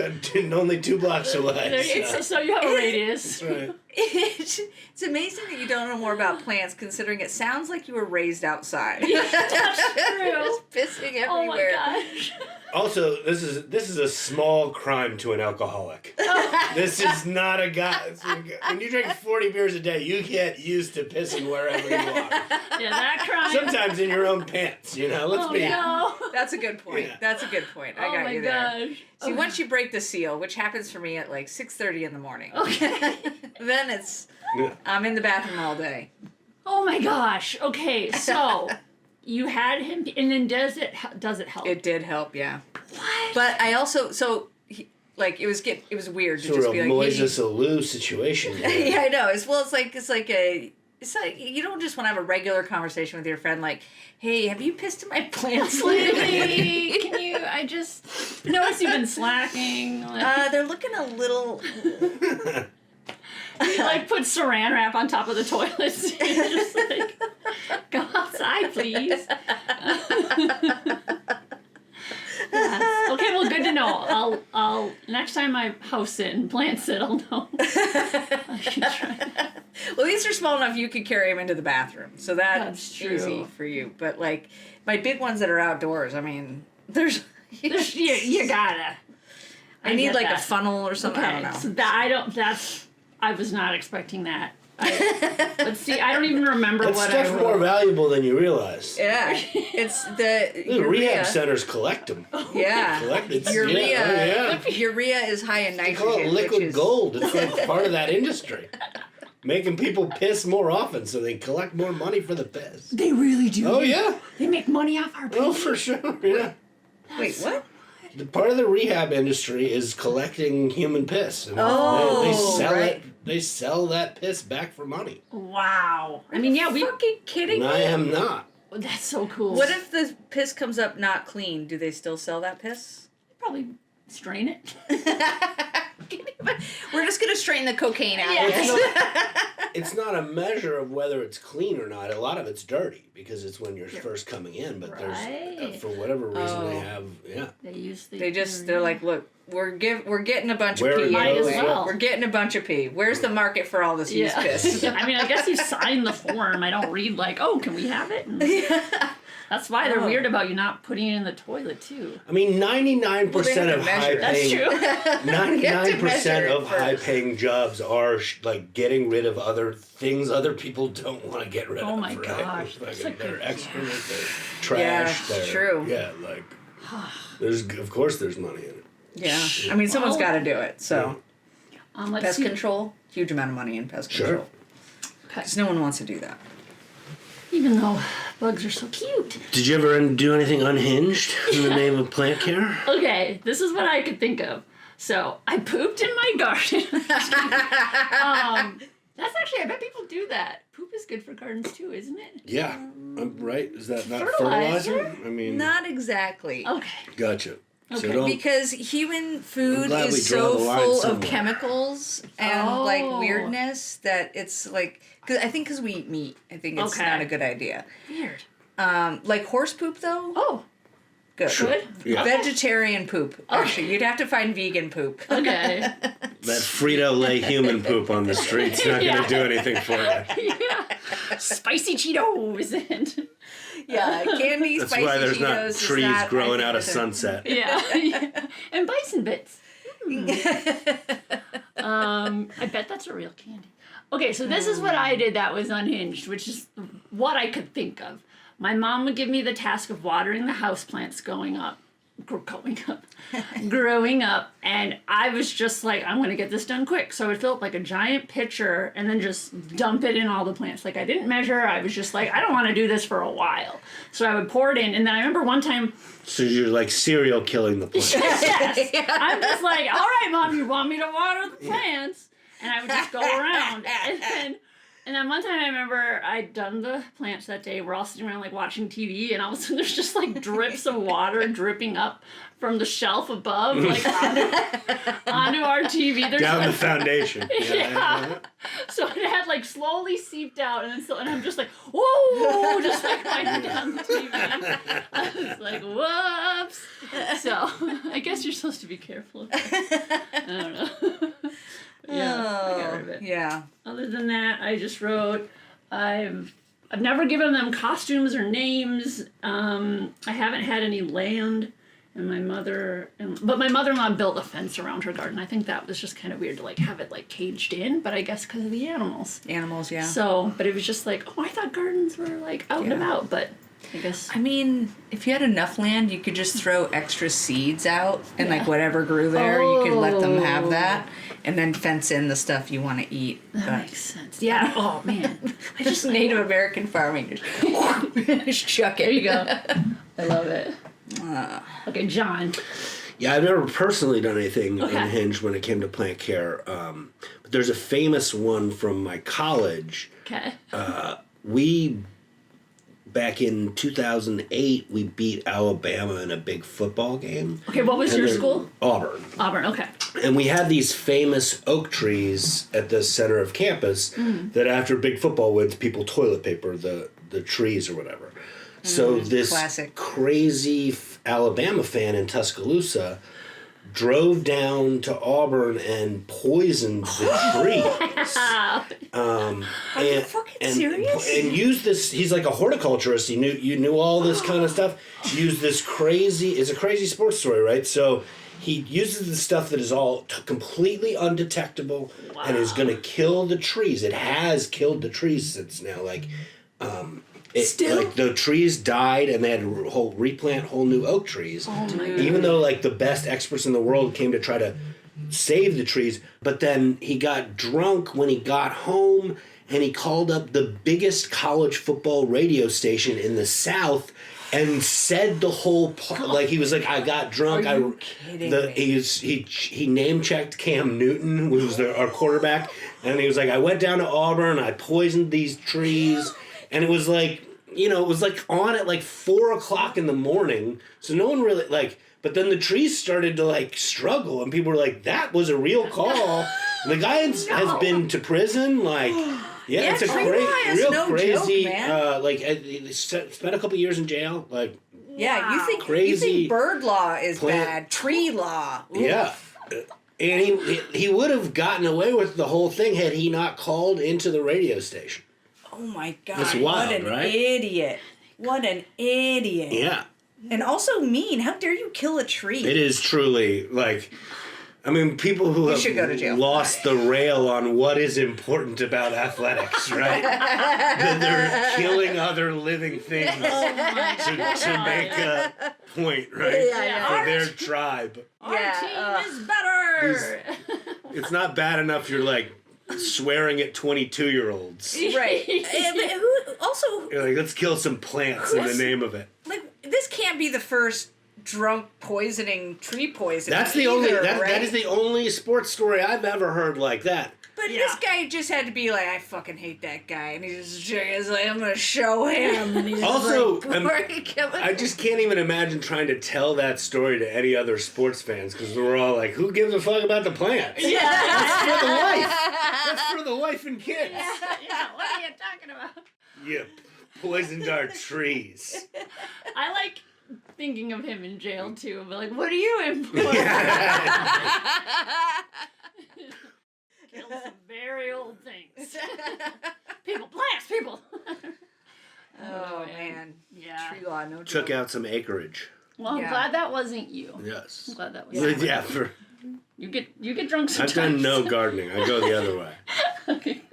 Speaker 2: only 2 blocks away.
Speaker 1: So you have a radius.
Speaker 2: That's right.
Speaker 3: It's amazing that you don't know more about plants, considering it sounds like you were raised outside.
Speaker 1: That's true.
Speaker 3: Just pissing everywhere.
Speaker 1: Oh my gosh.
Speaker 2: Also, this is a small crime to an alcoholic. This is not a guy. When you drink 40 beers a day, you get used to pissing wherever you are.
Speaker 1: Yeah, that crime.
Speaker 2: Sometimes in your own pants, you know. Let's be.
Speaker 1: No.
Speaker 3: That's a good point.
Speaker 2: Yeah.
Speaker 3: That's a good point. I got you
Speaker 1: Oh
Speaker 3: there.
Speaker 1: my gosh.
Speaker 3: See, once you break the seal, which happens for me at like 6:30 in the morning,
Speaker 1: Okay.
Speaker 3: then it's
Speaker 2: Yeah.
Speaker 3: I'm in the bathroom all day.
Speaker 1: Oh my gosh. Okay, so you had him, and then does it help?
Speaker 3: It did help, yeah.
Speaker 1: What?
Speaker 3: But I also it was weird to
Speaker 2: It's a
Speaker 3: just
Speaker 2: real
Speaker 3: be like, hey,
Speaker 2: Moises Alou situation.
Speaker 3: yeah, I know. It's like you don't just want to have a regular conversation with your friend like, hey, have you pissed in my plants lately?
Speaker 1: Can you? I just noticed you've been slacking. Like,
Speaker 3: They're looking a little.
Speaker 1: you like put saran wrap on top of the toilets. You're just like, go outside, please. Yes. Okay, well, good to know. I'll next time I house it and plant it, I'll know. I can try.
Speaker 3: Well, these are small enough you could carry them into the bathroom, so that's
Speaker 1: true.
Speaker 3: easy for you. But like my big ones that are outdoors, I mean, there's
Speaker 1: You gotta.
Speaker 3: I need
Speaker 1: get
Speaker 3: like a
Speaker 1: that.
Speaker 3: funnel or something. I
Speaker 1: Okay,
Speaker 3: don't know.
Speaker 1: so I was not expecting that. Let's see, I don't even remember
Speaker 2: That
Speaker 1: what I
Speaker 2: stuff's
Speaker 1: wrote.
Speaker 2: more valuable than you realize.
Speaker 3: Yeah, it's the
Speaker 2: The rehab centers collect them.
Speaker 3: Yeah,
Speaker 2: Collect it.
Speaker 3: urea.
Speaker 2: Yeah.
Speaker 3: Urea is high in
Speaker 2: They
Speaker 3: nitrogen.
Speaker 2: call it liquid
Speaker 3: which is,
Speaker 2: gold. It's like part of that industry. Making people piss more often so they collect more money for the piss.
Speaker 1: They really do.
Speaker 2: Oh, yeah.
Speaker 1: They make money off our
Speaker 2: Oh,
Speaker 1: piss.
Speaker 2: for sure. Yeah.
Speaker 3: Wait, what?
Speaker 2: The part of the rehab industry is collecting human piss. And
Speaker 3: Oh,
Speaker 2: they sell
Speaker 3: right.
Speaker 2: it. They sell that piss back for money.
Speaker 1: Wow. I mean, yeah, we.
Speaker 3: Fucking kidding
Speaker 2: And
Speaker 3: me?
Speaker 2: I am not.
Speaker 1: That's so cool.
Speaker 3: What if the piss comes up not clean? Do they still sell that piss?
Speaker 1: Probably strain it.
Speaker 3: We're just gonna strain the cocaine out.
Speaker 1: Yeah.
Speaker 2: It's not a measure of whether it's clean or not. A lot of it's dirty because it's when you're first coming in. But there's,
Speaker 1: Right.
Speaker 2: for whatever reason, they
Speaker 3: Oh.
Speaker 2: have, yeah.
Speaker 1: They use the.
Speaker 3: They're like, look, we're getting a bunch
Speaker 2: Where
Speaker 3: of
Speaker 2: it
Speaker 3: pee.
Speaker 1: Might as
Speaker 3: anyway.
Speaker 1: well.
Speaker 3: We're getting a bunch of pee. Where's the market for all this used
Speaker 1: Yeah.
Speaker 3: piss?
Speaker 1: I mean, I guess you signed the form. I don't read like, oh, can we have it? And that's why they're
Speaker 3: Oh.
Speaker 1: weird about you not putting it in the toilet too.
Speaker 2: I mean, 99%
Speaker 3: Well,
Speaker 2: of
Speaker 3: they have to measure.
Speaker 1: That's
Speaker 2: high-paying...
Speaker 1: true.
Speaker 2: 99%
Speaker 3: measure it
Speaker 2: of
Speaker 3: first.
Speaker 2: high-paying jobs are like getting rid of other things other people don't want to get rid
Speaker 1: Oh
Speaker 2: of.
Speaker 1: my
Speaker 2: right?
Speaker 1: gosh,
Speaker 2: Like,
Speaker 1: that's a
Speaker 2: they're
Speaker 1: good-
Speaker 2: excrement, they're trash.
Speaker 3: Yeah,
Speaker 2: they're,
Speaker 3: true.
Speaker 2: Yeah, like of course there's money in it.
Speaker 3: Yeah. I mean, someone's
Speaker 1: Well-
Speaker 3: got to do it. So
Speaker 1: Let's
Speaker 3: pest
Speaker 1: see.
Speaker 3: control, huge amount of money in pest
Speaker 2: Sure.
Speaker 3: control.
Speaker 1: Okay.
Speaker 3: Because no one wants to do that.
Speaker 1: Even though bugs are so cute.
Speaker 2: Did you ever do anything unhinged in the name of plant care?
Speaker 1: Okay, this is what I could think of. So I pooped in my garden. That's actually, I bet people do that. Poop is good for gardens too, isn't it?
Speaker 2: Yeah, I'm right. Is that not
Speaker 1: Fertilizer?
Speaker 2: fertilizer? I mean,
Speaker 3: Not exactly.
Speaker 1: Okay.
Speaker 2: gotcha. So
Speaker 1: Okay,
Speaker 2: don't.
Speaker 3: Because human food
Speaker 2: glad we
Speaker 3: is
Speaker 2: draw
Speaker 3: so
Speaker 2: the line
Speaker 3: full of
Speaker 2: somewhere.
Speaker 3: chemicals and like
Speaker 1: Oh.
Speaker 3: weirdness that it's like, because we eat meat, I think it's
Speaker 1: Okay.
Speaker 3: not a good idea.
Speaker 1: Weird.
Speaker 3: Like horse poop though,
Speaker 1: Oh,
Speaker 3: good.
Speaker 2: Sure.
Speaker 1: good.
Speaker 2: Yeah.
Speaker 3: Vegetarian poop. Actually, you'd have to find vegan poop.
Speaker 1: Okay.
Speaker 2: That Frito-Lay human poop on the street's not
Speaker 1: Yeah.
Speaker 2: going to do anything for you.
Speaker 1: Yeah. Spicy Cheetos and
Speaker 3: Yeah, candy,
Speaker 2: That's
Speaker 3: spicy
Speaker 2: why there's
Speaker 3: Cheetos
Speaker 2: not
Speaker 3: is
Speaker 2: trees
Speaker 3: not,
Speaker 2: growing
Speaker 3: I
Speaker 2: out of
Speaker 3: think,
Speaker 2: Sunset.
Speaker 1: yeah. And bison bits. I bet that's a real candy. Okay, so this is what I did that was unhinged, which is what I could think of. My mom would give me the task of watering the houseplants growing up, and I was just like, I'm gonna get this done quick. So I would fill up like a giant pitcher and then just dump it in all the plants. Like I didn't measure. I was just like, I don't want to do this for a while. So I would pour it in, and then I remember one time.
Speaker 2: So you're like serial killing the plant.
Speaker 1: Yes. I'm just like, all right, Mom, you want me to water the plants? And I would just go around. And And then one time I remember I'd done the plants that day. We're all sitting around like watching TV, and all of a sudden there's just like drips of water dripping up from the shelf above, like onto our TV. There's
Speaker 2: Down the foundation.
Speaker 1: Yeah. So it had like slowly seeped out, and I'm just like, whoa, just like wiping down the TV. I was like, whoops. So I guess you're supposed to be careful. I don't know. Yeah, I got rid of it.
Speaker 3: Yeah.
Speaker 1: Other than that, I just wrote, I've never given them costumes or names. I haven't had any land, and my mother-in-law built a fence around her garden. I think that was just kind of weird to like have it like caged in, but I guess because of the animals.
Speaker 3: Animals, yeah.
Speaker 1: So, but it was just like, oh, I thought gardens were like out and about, but I guess.
Speaker 3: I mean, if you had enough land, you could just throw extra seeds out, and like whatever grew there, you could let them have that, and then fence in the stuff you want to eat.
Speaker 1: That makes sense. Yeah. Oh man.
Speaker 3: I just Native American farming. Just chuck it.
Speaker 1: There you go. I love it. Okay, John.
Speaker 2: Yeah, I've never personally done anything unhinged when it came to plant care. But there's a famous one from my college.
Speaker 1: Okay.
Speaker 2: Back in 2008, we beat Alabama in a big football game.
Speaker 1: Okay, what was your school?
Speaker 2: Auburn.
Speaker 1: Auburn, okay.
Speaker 2: And we had these famous oak trees at the center of campus that after big football wins, people toilet paper the trees or whatever. So this crazy Alabama fan in Tuscaloosa drove down to Auburn and poisoned the trees.
Speaker 3: Are you fucking serious?
Speaker 2: And used this. He's like a horticulturist. You knew all this kind of stuff. Used this crazy. It's a crazy sports story, right? So he uses the stuff that is all completely undetectable and is going to kill the trees. It has killed the trees since now. Like the trees died and they had to replant whole new oak trees.
Speaker 1: Oh my God.
Speaker 2: Even though like the best experts in the world came to try to save the trees, but then he got drunk when he got home and he called up the biggest college football radio station in the South and said the whole like he was like, I got drunk.
Speaker 3: Are you kidding me?
Speaker 2: He name checked Cam Newton, who was our quarterback, and he was like, I went down to Auburn, I poisoned these trees. And it was like, it was like on at like 4:00 in the morning. So no one really but then the trees started to like struggle and people were like, that was a real call. The guy has been to prison. Like, it's a crazy, he spent a couple years in jail. Like,
Speaker 3: yeah, you think bird law is bad, tree law. Oof.
Speaker 2: Yeah. And he would have gotten away with the whole thing had he not called into the radio station.
Speaker 3: Oh my God!
Speaker 2: That's wild,
Speaker 3: what an
Speaker 2: right?
Speaker 3: idiot! What an idiot!
Speaker 2: Yeah.
Speaker 3: And also mean. How dare you kill a tree?
Speaker 2: It is truly people who have lost the rail on what is important about athletics, right? That they're killing other living things to make a point, right? For their tribe.
Speaker 1: Our team is better.
Speaker 2: It's not bad enough you're like swearing at 22-year-olds.
Speaker 3: Right. Who also...
Speaker 2: You're like, let's kill some plants in the name of it.
Speaker 3: Like, this can't be the first drunk tree poisoning.
Speaker 2: That's the only... That is the only sports story I've ever heard like that.
Speaker 3: But this guy just had to be like, I fucking hate that guy. And he's like, I'm going to show him. And he's
Speaker 2: also,
Speaker 3: like,
Speaker 2: I just can't even imagine trying to tell that story to any other sports fans because we're all like, who gives a fuck about the plants?
Speaker 1: Yeah.
Speaker 2: That's for the wife. That's for the wife and kids.
Speaker 1: Yeah. What are you talking about?
Speaker 2: You poisoned our trees.
Speaker 1: I like thinking of him in jail too. But like, what are you in for? Kill some very old things. People.
Speaker 3: Oh man.
Speaker 1: Yeah.
Speaker 3: Tree law, no
Speaker 2: Took
Speaker 3: joke.
Speaker 2: out some acreage.
Speaker 1: Well, I'm glad that wasn't you.
Speaker 2: Yes.
Speaker 1: I'm glad that was
Speaker 2: Yeah.
Speaker 1: You get drunk sometimes.
Speaker 2: I've done no gardening. I go the other way.
Speaker 1: Okay.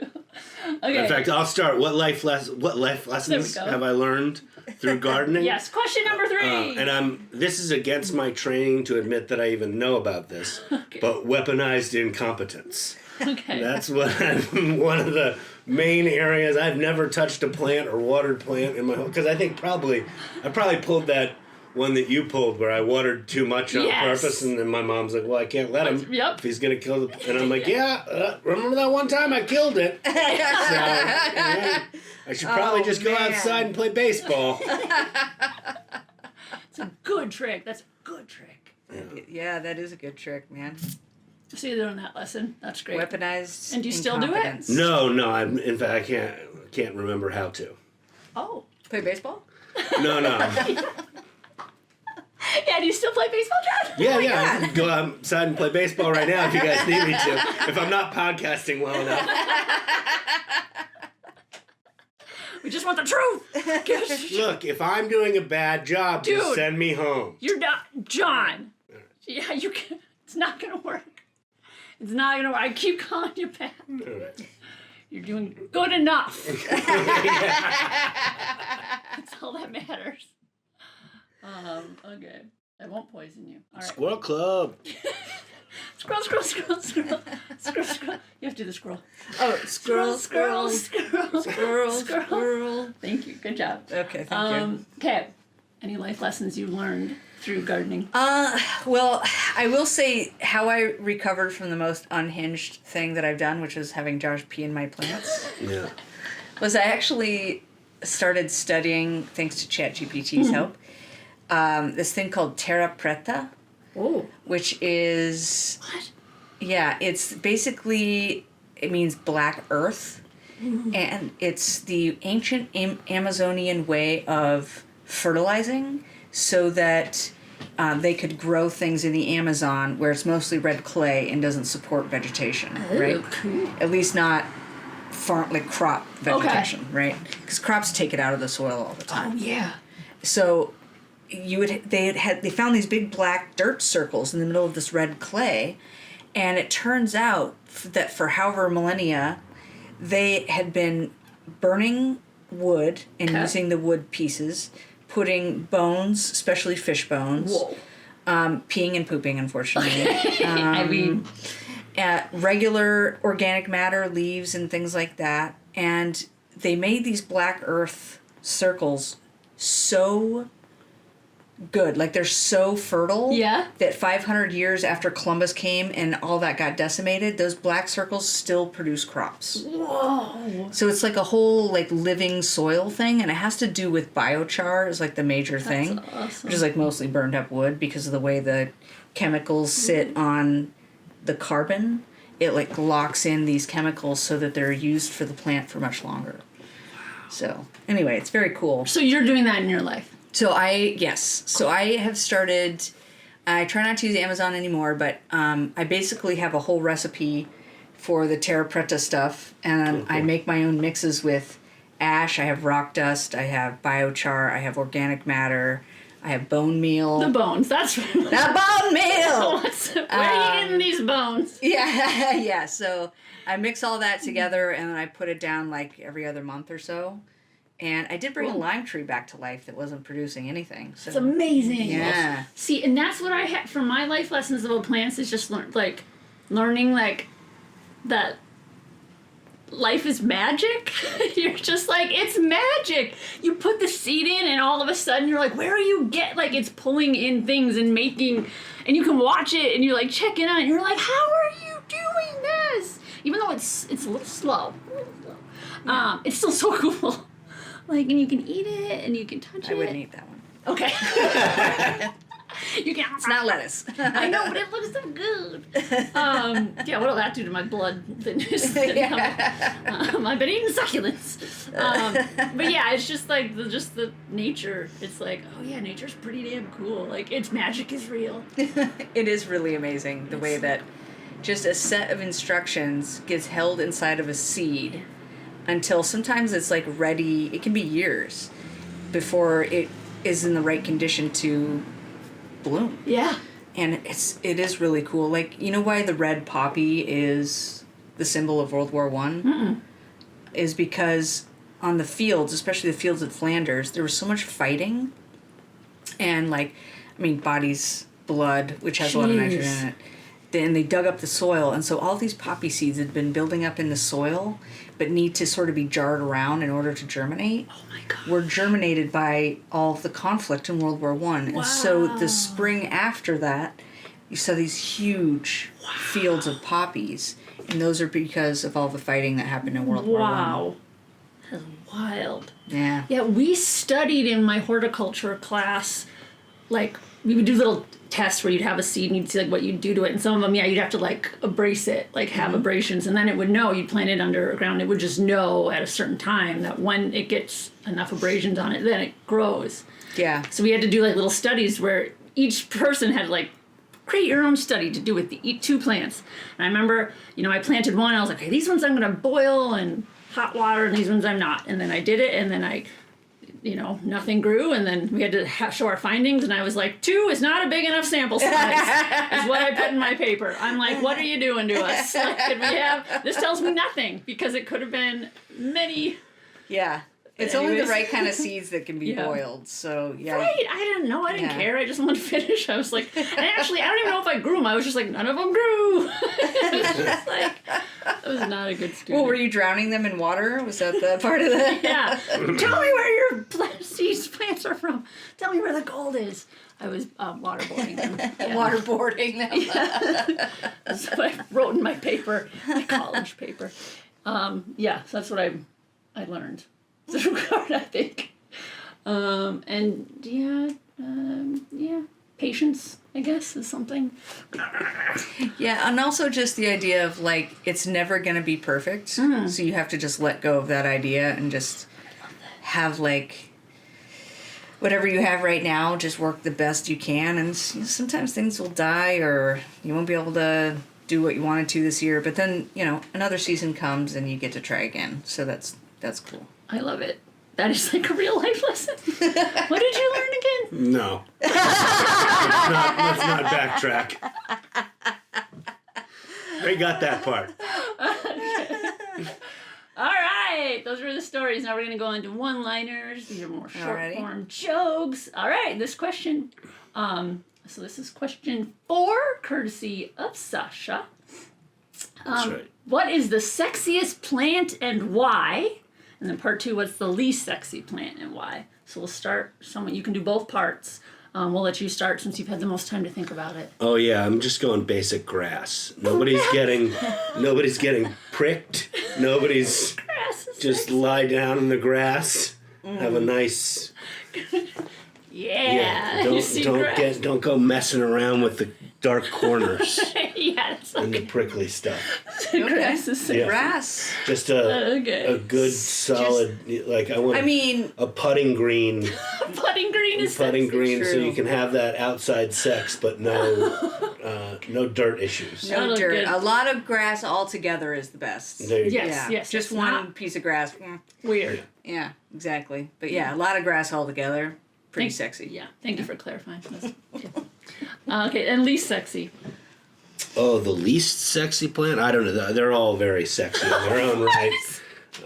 Speaker 1: Okay.
Speaker 2: In fact, I'll start. What life lessons have I learned through gardening?
Speaker 1: Yes. Question number 3.
Speaker 2: And this is against my training to admit that I even know about this, but weaponized incompetence.
Speaker 1: Okay.
Speaker 2: That's one of the main areas. I've never touched a plant or watered plant in my whole... Because I think I probably pulled that one that you pulled where I watered too much on purpose, and then my mom's like, well, I can't let him if he's going to kill the... And I'm like, remember that one time I killed it? So, I should probably just go outside and play baseball.
Speaker 1: It's a good trick. That's a good trick.
Speaker 3: Yeah, that is a good trick, man.
Speaker 1: So you learned that lesson. That's great.
Speaker 3: Weaponized.
Speaker 1: And do you still do it?
Speaker 2: No. In fact, I can't remember how to.
Speaker 1: Oh.
Speaker 3: Play baseball?
Speaker 2: No.
Speaker 1: Yeah, do you still play baseball, John?
Speaker 2: Yeah. I can go outside and play baseball right now if you guys need me to. If I'm not podcasting well enough.
Speaker 1: We just want the truth.
Speaker 2: Look, if I'm doing a bad job, just send me home.
Speaker 1: You're not, John. Yeah, you can. It's not gonna work. It's not gonna work. I keep calling you back.
Speaker 2: All right.
Speaker 1: You're doing good enough. That's all that matters. Okay. I won't poison you. All right.
Speaker 2: Squirrel Club.
Speaker 1: Squirrel. You have to do the squirrel.
Speaker 3: Oh,
Speaker 1: Squirrel.
Speaker 3: Squirrel.
Speaker 1: Thank you. Good job.
Speaker 3: Okay, thank you.
Speaker 1: Okay. Any life lessons you learned through gardening?
Speaker 3: Well, I will say how I recovered from the most unhinged thing that I've done, which is having Josh pee in my plants.
Speaker 2: Yeah.
Speaker 3: Was I actually started studying, thanks to ChatGPT's help, this thing called terra preta.
Speaker 1: Oh.
Speaker 3: Which is...
Speaker 1: What?
Speaker 3: Yeah, it's basically... It means black earth. And it's the ancient Amazonian way of fertilizing so that they could grow things in the Amazon where it's mostly red clay and doesn't support vegetation, right?
Speaker 1: Cool.
Speaker 3: At least not crop vegetation, right? Because crops take it out of the soil all the time.
Speaker 1: Oh, yeah.
Speaker 3: So they found these big black dirt circles in the middle of this red clay, and it turns out that for however millennia they had been burning wood and using the wood pieces, putting bones, especially fish bones, peeing and pooping, unfortunately.
Speaker 1: I mean,
Speaker 3: regular organic matter, leaves and things like that, and they made these black earth circles so good, like they're so fertile that 500 years after Columbus came and all that got decimated, those black circles still produce crops.
Speaker 1: Whoa.
Speaker 3: So it's like a whole living soil thing, and it has to do with biochar is the major thing.
Speaker 1: Awesome.
Speaker 3: Which is mostly burned up wood because of the way the chemicals sit on the carbon. It locks in these chemicals so that they're used for the plant for much longer. So anyway, it's very cool.
Speaker 1: So you're doing that in your life?
Speaker 3: So I have started, I try not to use Amazon anymore, but I basically have a whole recipe for the terra preta stuff, and I make my own mixes with ash, I have rock dust, I have biochar, I have organic matter, I have bone meal.
Speaker 1: The bones, that's
Speaker 3: The bone meal!
Speaker 1: Where are you getting these bones?
Speaker 3: Yeah, so I mix all that together, and then I put it down every other month or so. And I did bring a lime tree back to life that wasn't producing anything. So.
Speaker 1: It's amazing.
Speaker 3: Yeah.
Speaker 1: See, and that's what I had from my life lessons about plants is just learning that life is magic. You're just it's magic. You put the seed in and all of a sudden you're where are you it's pulling in things and making, and you can watch it and you're checking out and you're how are you doing this? Even though it's a little slow. It's still so cool. And you can eat it, and you can touch it.
Speaker 3: I wouldn't eat that one.
Speaker 1: Okay. You can.
Speaker 3: It's not lettuce.
Speaker 1: I know, but it looks so good. What'll that do to my blood thinness? I've been eating succulents. But yeah, it's just the nature. It's nature's pretty damn cool. Its magic is real.
Speaker 3: It is really amazing the way that just a set of instructions gets held inside of a seed until sometimes it's ready. It can be years before it is in the right condition to bloom.
Speaker 1: Yeah.
Speaker 3: And it is really cool. You know why the red poppy is the symbol of World War I? Is because on the fields, especially the fields of Flanders, there was so much fighting. And bodies, blood, which has a lot of nitrogen in it. they dug up the soil, and so all these poppy seeds had been building up in the soil, but need to sort of be jarred around in order to germinate.
Speaker 1: Oh my God.
Speaker 3: Were germinated by all of the conflict in World War One, and so the spring after that, you saw these huge fields of poppies, and those are because of all the fighting that happened in World War One.
Speaker 1: Wow. That's wild.
Speaker 3: Yeah.
Speaker 1: Yeah, we studied in my horticulture class, like, we would do little tests where you'd have a seed and you'd see, like, what you'd do to it. And some of them, yeah, you'd have to, like, abrase it, like, have abrasions. And then it would know, you'd plant it underground, it would just know at a certain time that when it gets enough abrasions on it, then it grows.
Speaker 3: Yeah.
Speaker 1: So we had to do, like, little studies where each person had, like, create your own study to do with the two plants. And I remember, I planted one, I was like, okay, these ones I'm going to boil and hot water, and these ones I'm not. And then I did it, and then nothing grew, and then we had to show our findings, and I was like, 2 is not a big enough sample size, is what I put in my paper. I'm like, what are you doing to us? Like, this tells me nothing, because it could have been many.
Speaker 3: Yeah. It's only the right kind of seeds that can be boiled, so yeah.
Speaker 1: Right, I didn't know, I didn't care, I just wanted to finish. I was like, and actually, I don't even know if I grew them, I was just like, none of them grew. It was just like, I was not a good student.
Speaker 3: Well, were you drowning them in water? Was that the part of that?
Speaker 1: Yeah. Tell me where your plants are from. Tell me where the gold is. I was waterboarding them. Yeah.
Speaker 3: Waterboarding them.
Speaker 1: Yeah. That's what I wrote in my paper, my college paper. So that's what I learned. So I think. Patience, I guess, is something.
Speaker 3: Yeah, and also just the idea of, like, it's never going to be perfect. So you have to just let go of that idea and just have, like, whatever you have right now, just work the best you can. And sometimes things will die, or you won't be able to do what you wanted to this year. But then, another season comes and you get to try again. So that's cool.
Speaker 1: I love it. That is like a real life lesson. What did you learn again?
Speaker 2: No. Let's not backtrack. They got that part.
Speaker 1: All right. Those were the stories. Now we're going to go into one-liners. These are more short-form jokes. All right. This question. So this is question 4, courtesy of Sasha.
Speaker 2: That's right.
Speaker 1: What is the sexiest plant and why? And then part 2, what's the least sexy plant and why? So we'll start. You can do both parts. We'll let you start since you've had the most time to think about it.
Speaker 2: Oh yeah, I'm just going basic grass. Nobody's getting pricked. Nobody's just lie down in the grass. Have a nice.
Speaker 1: Yeah.
Speaker 2: Don't go messing around with the dark corners.
Speaker 1: Yes.
Speaker 2: And the prickly stuff.
Speaker 1: Grass is sick.
Speaker 3: Grass.
Speaker 2: Just a good solid a putting green.
Speaker 1: Putting green is
Speaker 2: putting green,
Speaker 3: True.
Speaker 2: so you can have that outside sex, but no dirt issues.
Speaker 3: No dirt.
Speaker 1: Good.
Speaker 3: A lot of grass all together is the best.
Speaker 2: There you go.
Speaker 1: Yes.
Speaker 3: Just one piece of grass.
Speaker 1: Weird.
Speaker 3: Yeah, exactly. But yeah, a lot of grass all together. Pretty sexy.
Speaker 1: Yeah. Thank you for clarifying. Okay, and least sexy.
Speaker 2: Oh, the least sexy plant? I don't know. They're all very sexy in their own right.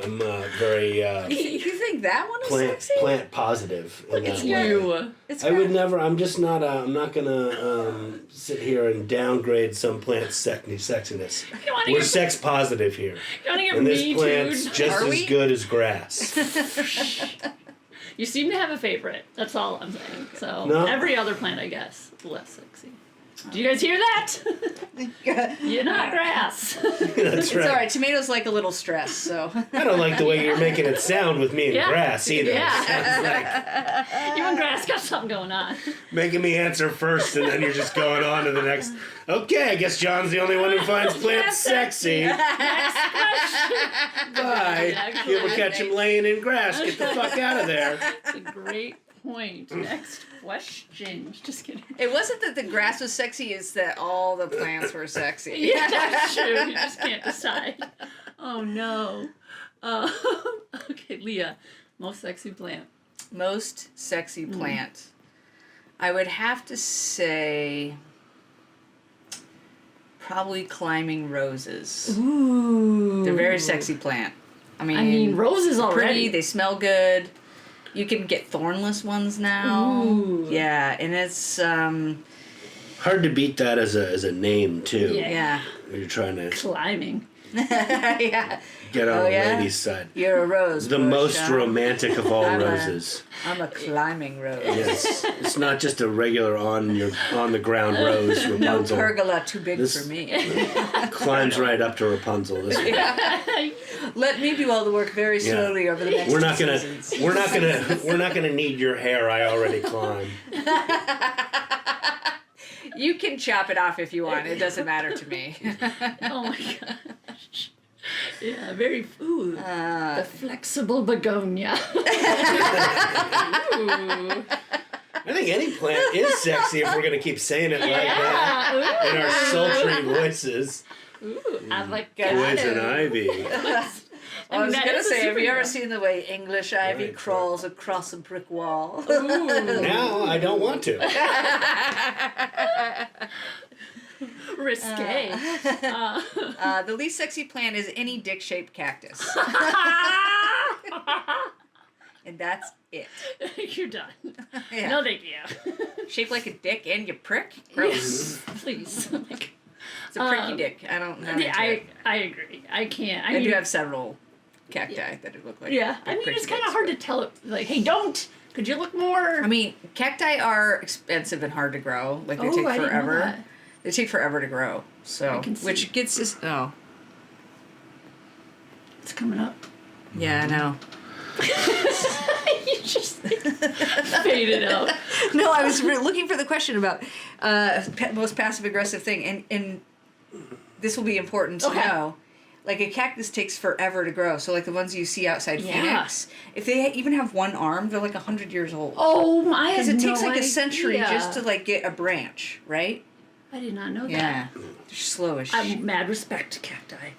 Speaker 2: I'm very
Speaker 3: You think that one is sexy?
Speaker 2: plant positive. In that way.
Speaker 1: You.
Speaker 2: I would never. I'm just not. I'm not gonna sit here and downgrade some plant's sexiness. We're sex positive here,
Speaker 1: and
Speaker 2: this plant's just as good as grass.
Speaker 1: You seem to have a favorite. That's all I'm saying. So every other plant, I guess, less sexy. Do you guys hear that? You're not grass.
Speaker 2: That's right.
Speaker 3: It's all right. Tomatoes like a little stress, so.
Speaker 2: I don't like the way you're making it sound with me and grass either.
Speaker 1: Yeah. You and grass got something going on.
Speaker 2: Making me answer first, and then you're just going on to the next. Okay, I guess John's the only one who finds plants sexy.
Speaker 1: Next question.
Speaker 2: Bye. You ever catch him laying in grass? Get the fuck out of there.
Speaker 1: That's a great point. Next question. Just kidding.
Speaker 3: It wasn't that the grass was sexy, it's that all the plants were sexy.
Speaker 1: Yeah, that's true. You just can't decide. Oh, no. Okay, Leah. Most sexy plant.
Speaker 3: Most sexy plant. I would have to say probably climbing roses.
Speaker 1: Ooh.
Speaker 3: They're a very sexy plant. I
Speaker 1: mean roses already.
Speaker 3: Pretty, they smell good. You can get thornless ones now.
Speaker 1: Ooh.
Speaker 3: Yeah, and it's
Speaker 2: Hard to beat that as a name too.
Speaker 3: Yeah.
Speaker 2: When you're trying to
Speaker 1: Climbing.
Speaker 3: Yeah.
Speaker 2: get on the lady's side.
Speaker 3: You're a rose.
Speaker 2: The
Speaker 3: bush,
Speaker 2: most
Speaker 3: huh?
Speaker 2: romantic of all roses.
Speaker 3: I'm a climbing rose.
Speaker 2: Yes, it's not just a regular on the ground rose.
Speaker 3: No
Speaker 2: Rapunzel
Speaker 3: pergola too big
Speaker 2: This-
Speaker 3: for me.
Speaker 2: climbs right up to Rapunzel. This one.
Speaker 3: Let me do all the work very
Speaker 2: Yeah.
Speaker 3: slowly over the next
Speaker 2: We're not
Speaker 3: two
Speaker 2: gonna
Speaker 3: seasons.
Speaker 2: we're not gonna need your hair. I already climb.
Speaker 3: You can chop it off if you want. It doesn't matter to me.
Speaker 1: Oh my gosh. Yeah, very. Ooh,
Speaker 3: Uh,
Speaker 1: the flexible begonia. Ooh.
Speaker 2: I think any plant is sexy if we're gonna keep saying it like that
Speaker 1: Yeah.
Speaker 2: in our sultry voices.
Speaker 1: Ooh, I like
Speaker 2: Poison ivy.
Speaker 3: I was
Speaker 1: that
Speaker 3: gonna
Speaker 1: is a
Speaker 3: say, have you ever
Speaker 1: superhero.
Speaker 3: seen the way English ivy
Speaker 2: Right.
Speaker 3: crawls across a brick wall?
Speaker 1: Ooh,
Speaker 2: Now I don't want to.
Speaker 1: risque.
Speaker 3: The least sexy plant is any dick-shaped cactus, and that's it.
Speaker 1: You're done.
Speaker 3: Yeah.
Speaker 1: No, thank you.
Speaker 3: Shaped like a dick and you prick. Gross.
Speaker 1: Yes, please. Like,
Speaker 3: It's a pricky dick. I don't know.
Speaker 1: I agree. I can't.
Speaker 3: I
Speaker 1: mean,
Speaker 3: do have several cacti that look like.
Speaker 1: Yeah, I
Speaker 3: big
Speaker 1: mean,
Speaker 3: pricky
Speaker 1: it's kind of
Speaker 3: dicks,
Speaker 1: hard
Speaker 3: but-
Speaker 1: to tell it. Like, hey, don't. Could you look more?
Speaker 3: I mean, cacti are expensive and hard to grow. Like they
Speaker 1: Oh,
Speaker 3: take
Speaker 1: I didn't know
Speaker 3: forever.
Speaker 1: that.
Speaker 3: They take forever to grow. So,
Speaker 1: I can see.
Speaker 3: which gets us. Oh,
Speaker 1: It's coming up.
Speaker 3: yeah, I know.
Speaker 1: You just faded out.
Speaker 3: No, I was looking for the question about most passive aggressive thing, and this will be important to
Speaker 1: Okay.
Speaker 3: know. Like a cactus takes forever to grow. So like the ones you see outside
Speaker 1: Yeah.
Speaker 3: Phoenix, if they even have one arm, they're like 100 years old.
Speaker 1: Oh my!
Speaker 3: Because it takes like a century
Speaker 1: idea.
Speaker 3: just to like get a branch, right?
Speaker 1: I did not know
Speaker 3: Yeah,
Speaker 1: that.
Speaker 3: they're slow as
Speaker 1: I
Speaker 3: shit.
Speaker 1: have mad respect to cacti.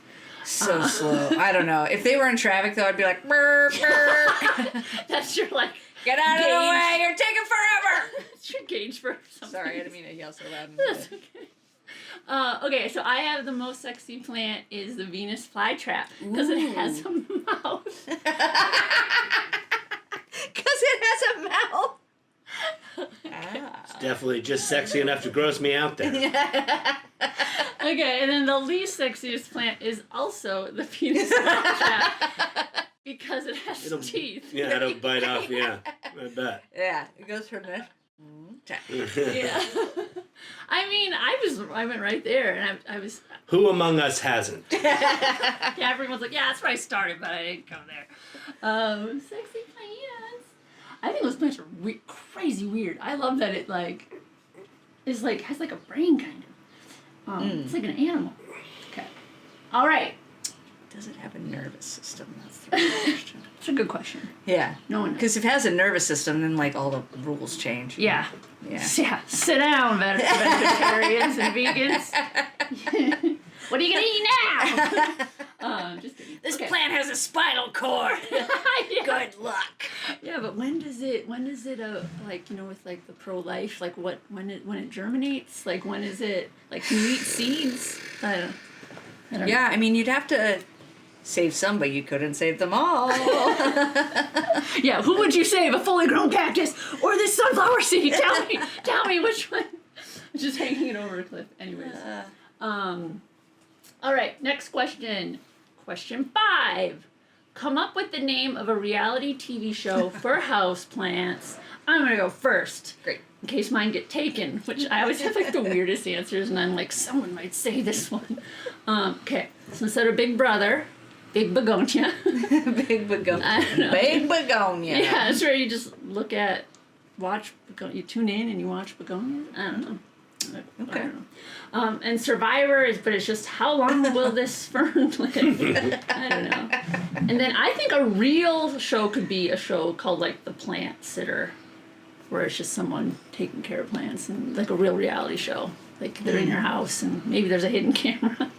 Speaker 3: So slow. I don't know. If they were in traffic though, I'd be like, brr, brr.
Speaker 1: That's your like.
Speaker 3: Get out of the
Speaker 1: Gauge.
Speaker 3: way! You're taking forever.
Speaker 1: That's your gauge for something.
Speaker 3: Sorry, I didn't mean to yell so loud.
Speaker 1: That's okay. Okay, so I have the most sexy plant is the Venus flytrap because it has a mouth.
Speaker 3: Because it has a mouth.
Speaker 2: It's definitely just sexy enough to gross me out there.
Speaker 1: Okay, and then the least sexiest plant is also the Venus flytrap because it has
Speaker 2: It'll-
Speaker 1: teeth.
Speaker 2: Yeah, it'll bite off. Yeah, I bet.
Speaker 3: Yeah, it goes from there.
Speaker 1: Yeah. I mean, I went right there, and I was.
Speaker 2: Who among us hasn't?
Speaker 1: Yeah, everyone's like, yeah, that's where I started, but I didn't go there. Sexy plants. I think those plants are crazy weird. I love that it is has like a brain kind of. It's like an animal. Okay. All right.
Speaker 3: Does it have a nervous system? That's the real question.
Speaker 1: That's a good question.
Speaker 3: Yeah.
Speaker 1: No one knows.
Speaker 3: Because if it has a nervous system, then like all the rules change.
Speaker 1: Yeah.
Speaker 3: Yeah.
Speaker 1: Yeah. Sit down, vegetarians and vegans. What are you gonna eat now? Just kidding.
Speaker 3: This
Speaker 1: Okay.
Speaker 3: plant has a spinal cord.
Speaker 1: Yeah.
Speaker 3: Good luck.
Speaker 1: Yeah, but when does it like, you know, with like the pro-life, like when it germinates, like when is it, like, can you eat seeds? I don't know.
Speaker 3: Yeah, I mean, you'd have to save some, but you couldn't save them all.
Speaker 1: Yeah, who would you save, a fully grown cactus or this sunflower seed? Tell me which one. Just hanging it over a cliff. Anyways. All right, next question. Question 5. Come up with the name of a reality TV show for houseplants. I'm gonna go first.
Speaker 3: Great.
Speaker 1: In case mine get taken, which I always have like the weirdest answers, and I'm like, someone might say this one. Okay, so instead of Big Brother, Big Begonia.
Speaker 3: Big begonia.
Speaker 1: I don't know.
Speaker 3: Big begonia.
Speaker 1: Yeah, it's where you just watch, you tune in and you watch begonias. I don't know.
Speaker 3: Okay.
Speaker 1: I don't know. And Survivor but it's just how long will this fern live? I don't know. And then I think a real show could be a show called like The Plant Sitter, where it's just someone taking care of plants, and like a real reality show. Like they're in your house and maybe there's a hidden camera.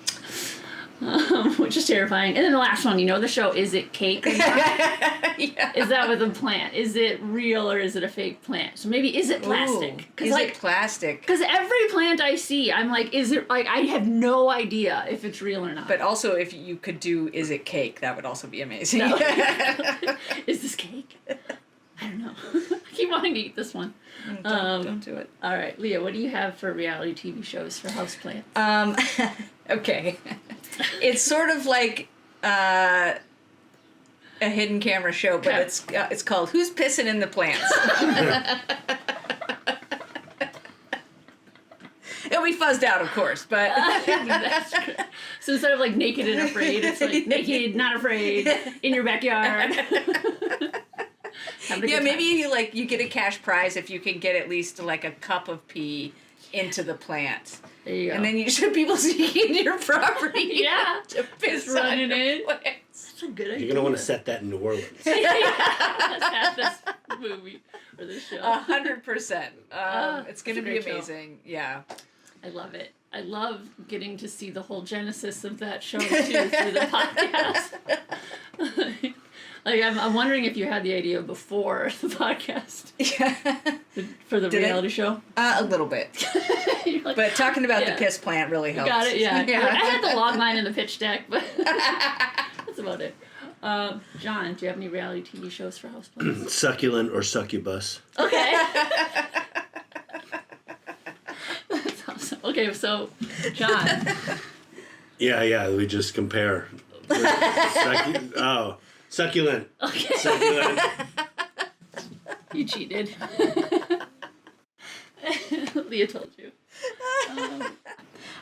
Speaker 1: Which is terrifying. And then the last one, you know the show Is It Cake or Not?
Speaker 3: Yeah.
Speaker 1: Is that with a plant? Is it real or is it a fake plant? So maybe is it plastic?
Speaker 3: Ooh, is it plastic?
Speaker 1: Because every plant I see, I'm like, is it, like, I have no idea if it's real or not.
Speaker 3: But also, if you could do Is It Cake, that would also be amazing.
Speaker 1: No. Is this cake? I don't know. I keep wanting to eat this one.
Speaker 3: Don't do it.
Speaker 1: All right, Leah, what do you have for reality TV shows for houseplants?
Speaker 3: Okay. It's sort of like a hidden camera show, but
Speaker 1: Okay.
Speaker 3: it's called Who's Pissing in the Plants? It'll be fuzzed out, of course, but
Speaker 1: That's good. So instead of like naked and afraid, it's like naked, not afraid, in your backyard.
Speaker 3: yeah, maybe you get a cash prize if you can get at least like a cup of pee into the plant.
Speaker 1: There you go.
Speaker 3: And then you should have people seeking your property.
Speaker 1: Yeah.
Speaker 3: To piss
Speaker 1: Just running
Speaker 3: on your
Speaker 1: in.
Speaker 3: plants.
Speaker 1: That's a good idea.
Speaker 2: You're gonna want to set that in New Orleans.
Speaker 1: Let's have this movie or this show.
Speaker 3: 100%. It's going to
Speaker 1: a
Speaker 3: be
Speaker 1: great show.
Speaker 3: amazing. Yeah.
Speaker 1: I love it. I love getting to see the whole genesis of that show too through the podcast. Like I'm wondering if you had the idea before the podcast
Speaker 3: Yeah.
Speaker 1: for the
Speaker 3: Did I?
Speaker 1: reality show.
Speaker 3: A little bit.
Speaker 1: You're like,
Speaker 3: But talking about
Speaker 1: Yeah.
Speaker 3: the piss plant really helps.
Speaker 1: got it, yeah.
Speaker 3: Yeah.
Speaker 1: I had the log line in the pitch deck, but that's about it. John, do you have any reality TV shows for houseplants?
Speaker 2: Succulent or succubus.
Speaker 1: Okay. That's awesome. Okay, so John.
Speaker 2: Yeah, we just compare. Succulent.
Speaker 1: Okay.
Speaker 2: Succulent.
Speaker 1: You cheated. Leah told you. All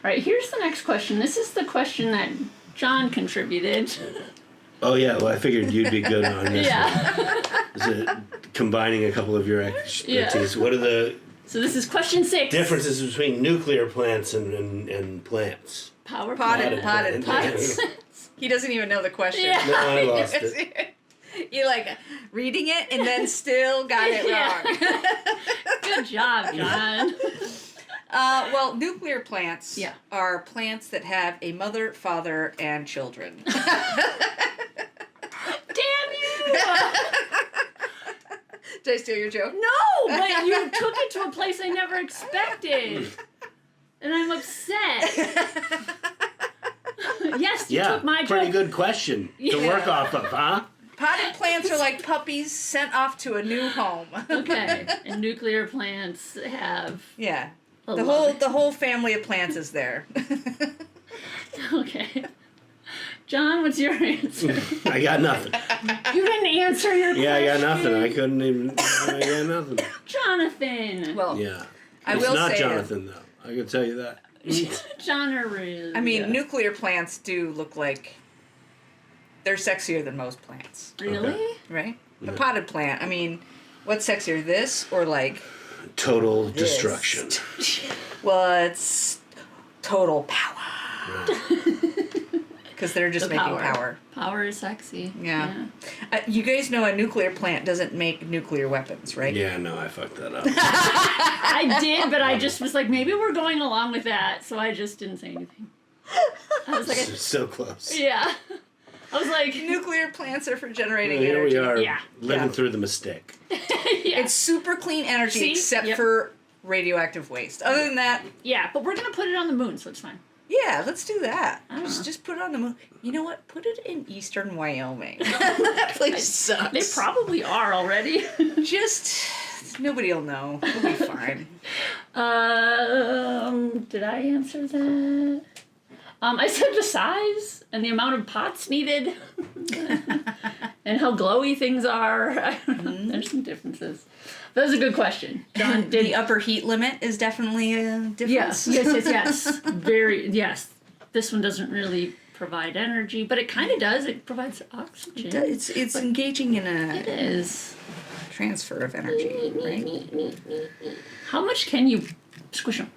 Speaker 1: right, here's the next question. This is the question that John contributed.
Speaker 2: Oh yeah, well I figured you'd be good on this.
Speaker 1: Yeah.
Speaker 2: One. Is it combining a couple of your expertise?
Speaker 1: Yeah.
Speaker 2: What are the
Speaker 1: So this is question 6.
Speaker 2: differences between nuclear plants and plants?
Speaker 1: Power
Speaker 3: Potted
Speaker 1: plant.
Speaker 3: plants. He doesn't even know the question.
Speaker 1: Yeah.
Speaker 2: No, I lost it.
Speaker 3: You like reading it and then still got it
Speaker 1: Yeah.
Speaker 3: wrong.
Speaker 1: Good job, John.
Speaker 3: Well, nuclear plants
Speaker 1: Yeah.
Speaker 3: are plants that have a mother, father, and children.
Speaker 1: Damn you!
Speaker 3: Did I steal your joke?
Speaker 1: No, but you took it to a place I never expected. And I'm upset. Yes, you took my
Speaker 2: pretty
Speaker 1: joke.
Speaker 2: good question to
Speaker 3: Yeah.
Speaker 2: work off of, huh?
Speaker 3: Potted plants are like puppies sent off to a new home.
Speaker 1: Okay, and nuclear plants have
Speaker 3: Yeah.
Speaker 1: a
Speaker 3: The
Speaker 1: lot.
Speaker 3: whole family of plants is there.
Speaker 1: Okay. John, what's your answer?
Speaker 2: I got nothing.
Speaker 1: You didn't answer your question.
Speaker 2: Yeah, I got nothing. I couldn't even. I got nothing.
Speaker 1: Jonathan.
Speaker 3: Well,
Speaker 2: Yeah.
Speaker 3: I
Speaker 2: It's
Speaker 3: will
Speaker 2: not
Speaker 3: say
Speaker 2: Jonathan though. I can tell you that.
Speaker 1: John or Ruth.
Speaker 3: I mean,
Speaker 1: Yeah.
Speaker 3: nuclear plants do look like they're sexier than most plants,
Speaker 1: Really?
Speaker 3: right? The potted plant. I mean, what's sexier, this or like?
Speaker 2: Total
Speaker 3: This.
Speaker 2: destruction.
Speaker 3: Well, it's total power because they're just
Speaker 1: The
Speaker 3: making power.
Speaker 1: Power is sexy.
Speaker 3: Yeah. You guys know a nuclear plant doesn't make nuclear weapons, right?
Speaker 2: Yeah, no, I fucked that up.
Speaker 1: I did, but I just was like, maybe we're going along with that, so I just didn't say anything. I was like,
Speaker 2: So close.
Speaker 1: yeah. I was like,
Speaker 3: Nuclear plants are for generating
Speaker 2: Here
Speaker 3: energy.
Speaker 2: we are,
Speaker 1: Yeah.
Speaker 2: living
Speaker 3: Yeah.
Speaker 2: through the mistake.
Speaker 1: yeah.
Speaker 3: It's super clean energy
Speaker 1: See?
Speaker 3: except
Speaker 1: Yep.
Speaker 3: for radioactive waste. Other than that,
Speaker 1: Yeah, but we're gonna put it on the moon, so it's fine.
Speaker 3: yeah, let's do that.
Speaker 1: I don't know.
Speaker 3: Just put it on the moon. You know what? Put it in eastern Wyoming. That place sucks.
Speaker 1: They probably are already.
Speaker 3: Just nobody will know. We'll be fine.
Speaker 1: Did I answer that? I said the size and the amount of pots needed, and how glowy things are. I don't know. There's some differences. That was a good question. John, did
Speaker 3: The upper heat limit is definitely a difference.
Speaker 1: yes. Very yes. This one doesn't really provide energy, but it kind of does. It provides oxygen.
Speaker 3: It's engaging in
Speaker 1: It
Speaker 3: a
Speaker 1: is.
Speaker 3: transfer of energy, right?
Speaker 1: How much can you squish them?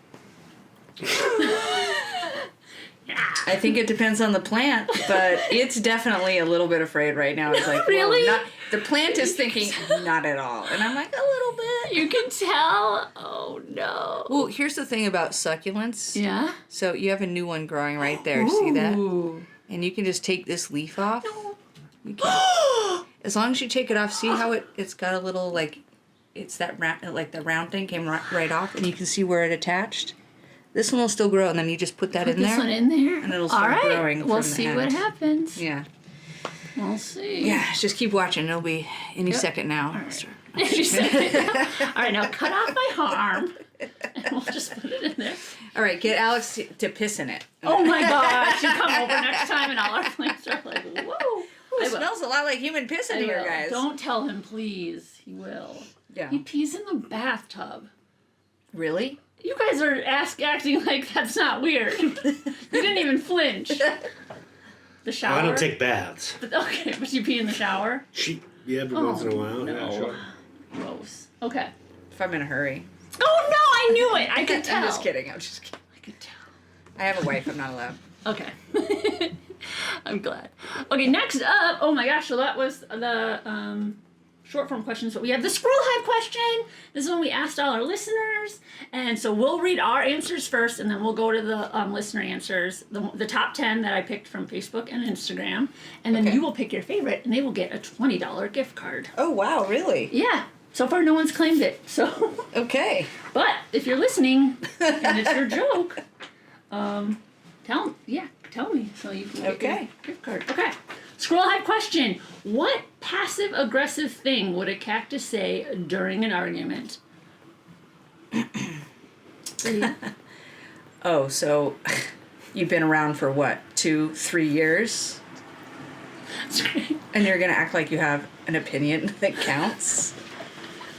Speaker 3: I think it depends on the plant, but it's definitely a little bit afraid right now. It's like, whoa,
Speaker 1: Really?
Speaker 3: the plant is thinking, not at all. And I'm like, a little bit.
Speaker 1: You can tell. Oh no.
Speaker 3: Well, here's the thing about succulents.
Speaker 1: Yeah.
Speaker 3: So you have a new one growing right there. See that?
Speaker 1: Ooh.
Speaker 3: And you can just take this leaf off. You can, as long as you take it off, see how it's got a little like, it's that round, like the round thing came right off, and you can see where it attached. This one will still grow, and then you just put that in
Speaker 1: This
Speaker 3: there.
Speaker 1: one in there.
Speaker 3: And it'll start
Speaker 1: All right.
Speaker 3: growing
Speaker 1: We'll
Speaker 3: from
Speaker 1: see
Speaker 3: the
Speaker 1: what
Speaker 3: end.
Speaker 1: happens.
Speaker 3: Yeah.
Speaker 1: We'll see.
Speaker 3: Yeah, just keep watching. It'll be any
Speaker 1: Yep.
Speaker 3: second now.
Speaker 1: All right.
Speaker 3: Start
Speaker 1: She said, all right, now cut off my arm, and we'll just put it in there.
Speaker 3: All right, get Alex to piss in it.
Speaker 1: Oh my gosh, you come over next time, and all our plants are like, whoa.
Speaker 3: It smells a lot like human piss in here, guys.
Speaker 1: Don't tell him, please. He will.
Speaker 3: Yeah.
Speaker 1: He pees in the bathtub.
Speaker 3: Really?
Speaker 1: You guys are acting like that's not weird. You didn't even flinch. The shower?
Speaker 2: I don't take baths.
Speaker 1: Okay, but you pee in the shower?
Speaker 2: Yeah, but once in a while.
Speaker 1: No.
Speaker 2: Yeah, sure.
Speaker 1: Gross. Okay.
Speaker 3: If I'm in a hurry.
Speaker 1: Oh no, I knew it. I could tell.
Speaker 3: I'm just kidding. I
Speaker 1: could tell.
Speaker 3: I have a wife. I'm not allowed.
Speaker 1: Okay. I'm glad. Okay, next up. Oh my gosh, so that was the short form questions, but we have the Squirrel Hive question. This is one we asked all our listeners, and so we'll read our answers first, and then we'll go to the listener answers, the top 10 that I picked from Facebook and Instagram, and then you will pick your favorite, and they will get a $20 gift card.
Speaker 3: Oh wow, really?
Speaker 1: Yeah. So far, no one's claimed it. So.
Speaker 3: Okay.
Speaker 1: But if you're listening and it's your joke, tell me so you can get your gift card. Okay. Squirrel Hive question. What passive-aggressive thing would a cactus say during an argument?
Speaker 3: Oh, so you've been around for what, 2-3 years?
Speaker 1: That's great.
Speaker 3: And you're gonna act like you have an opinion that counts?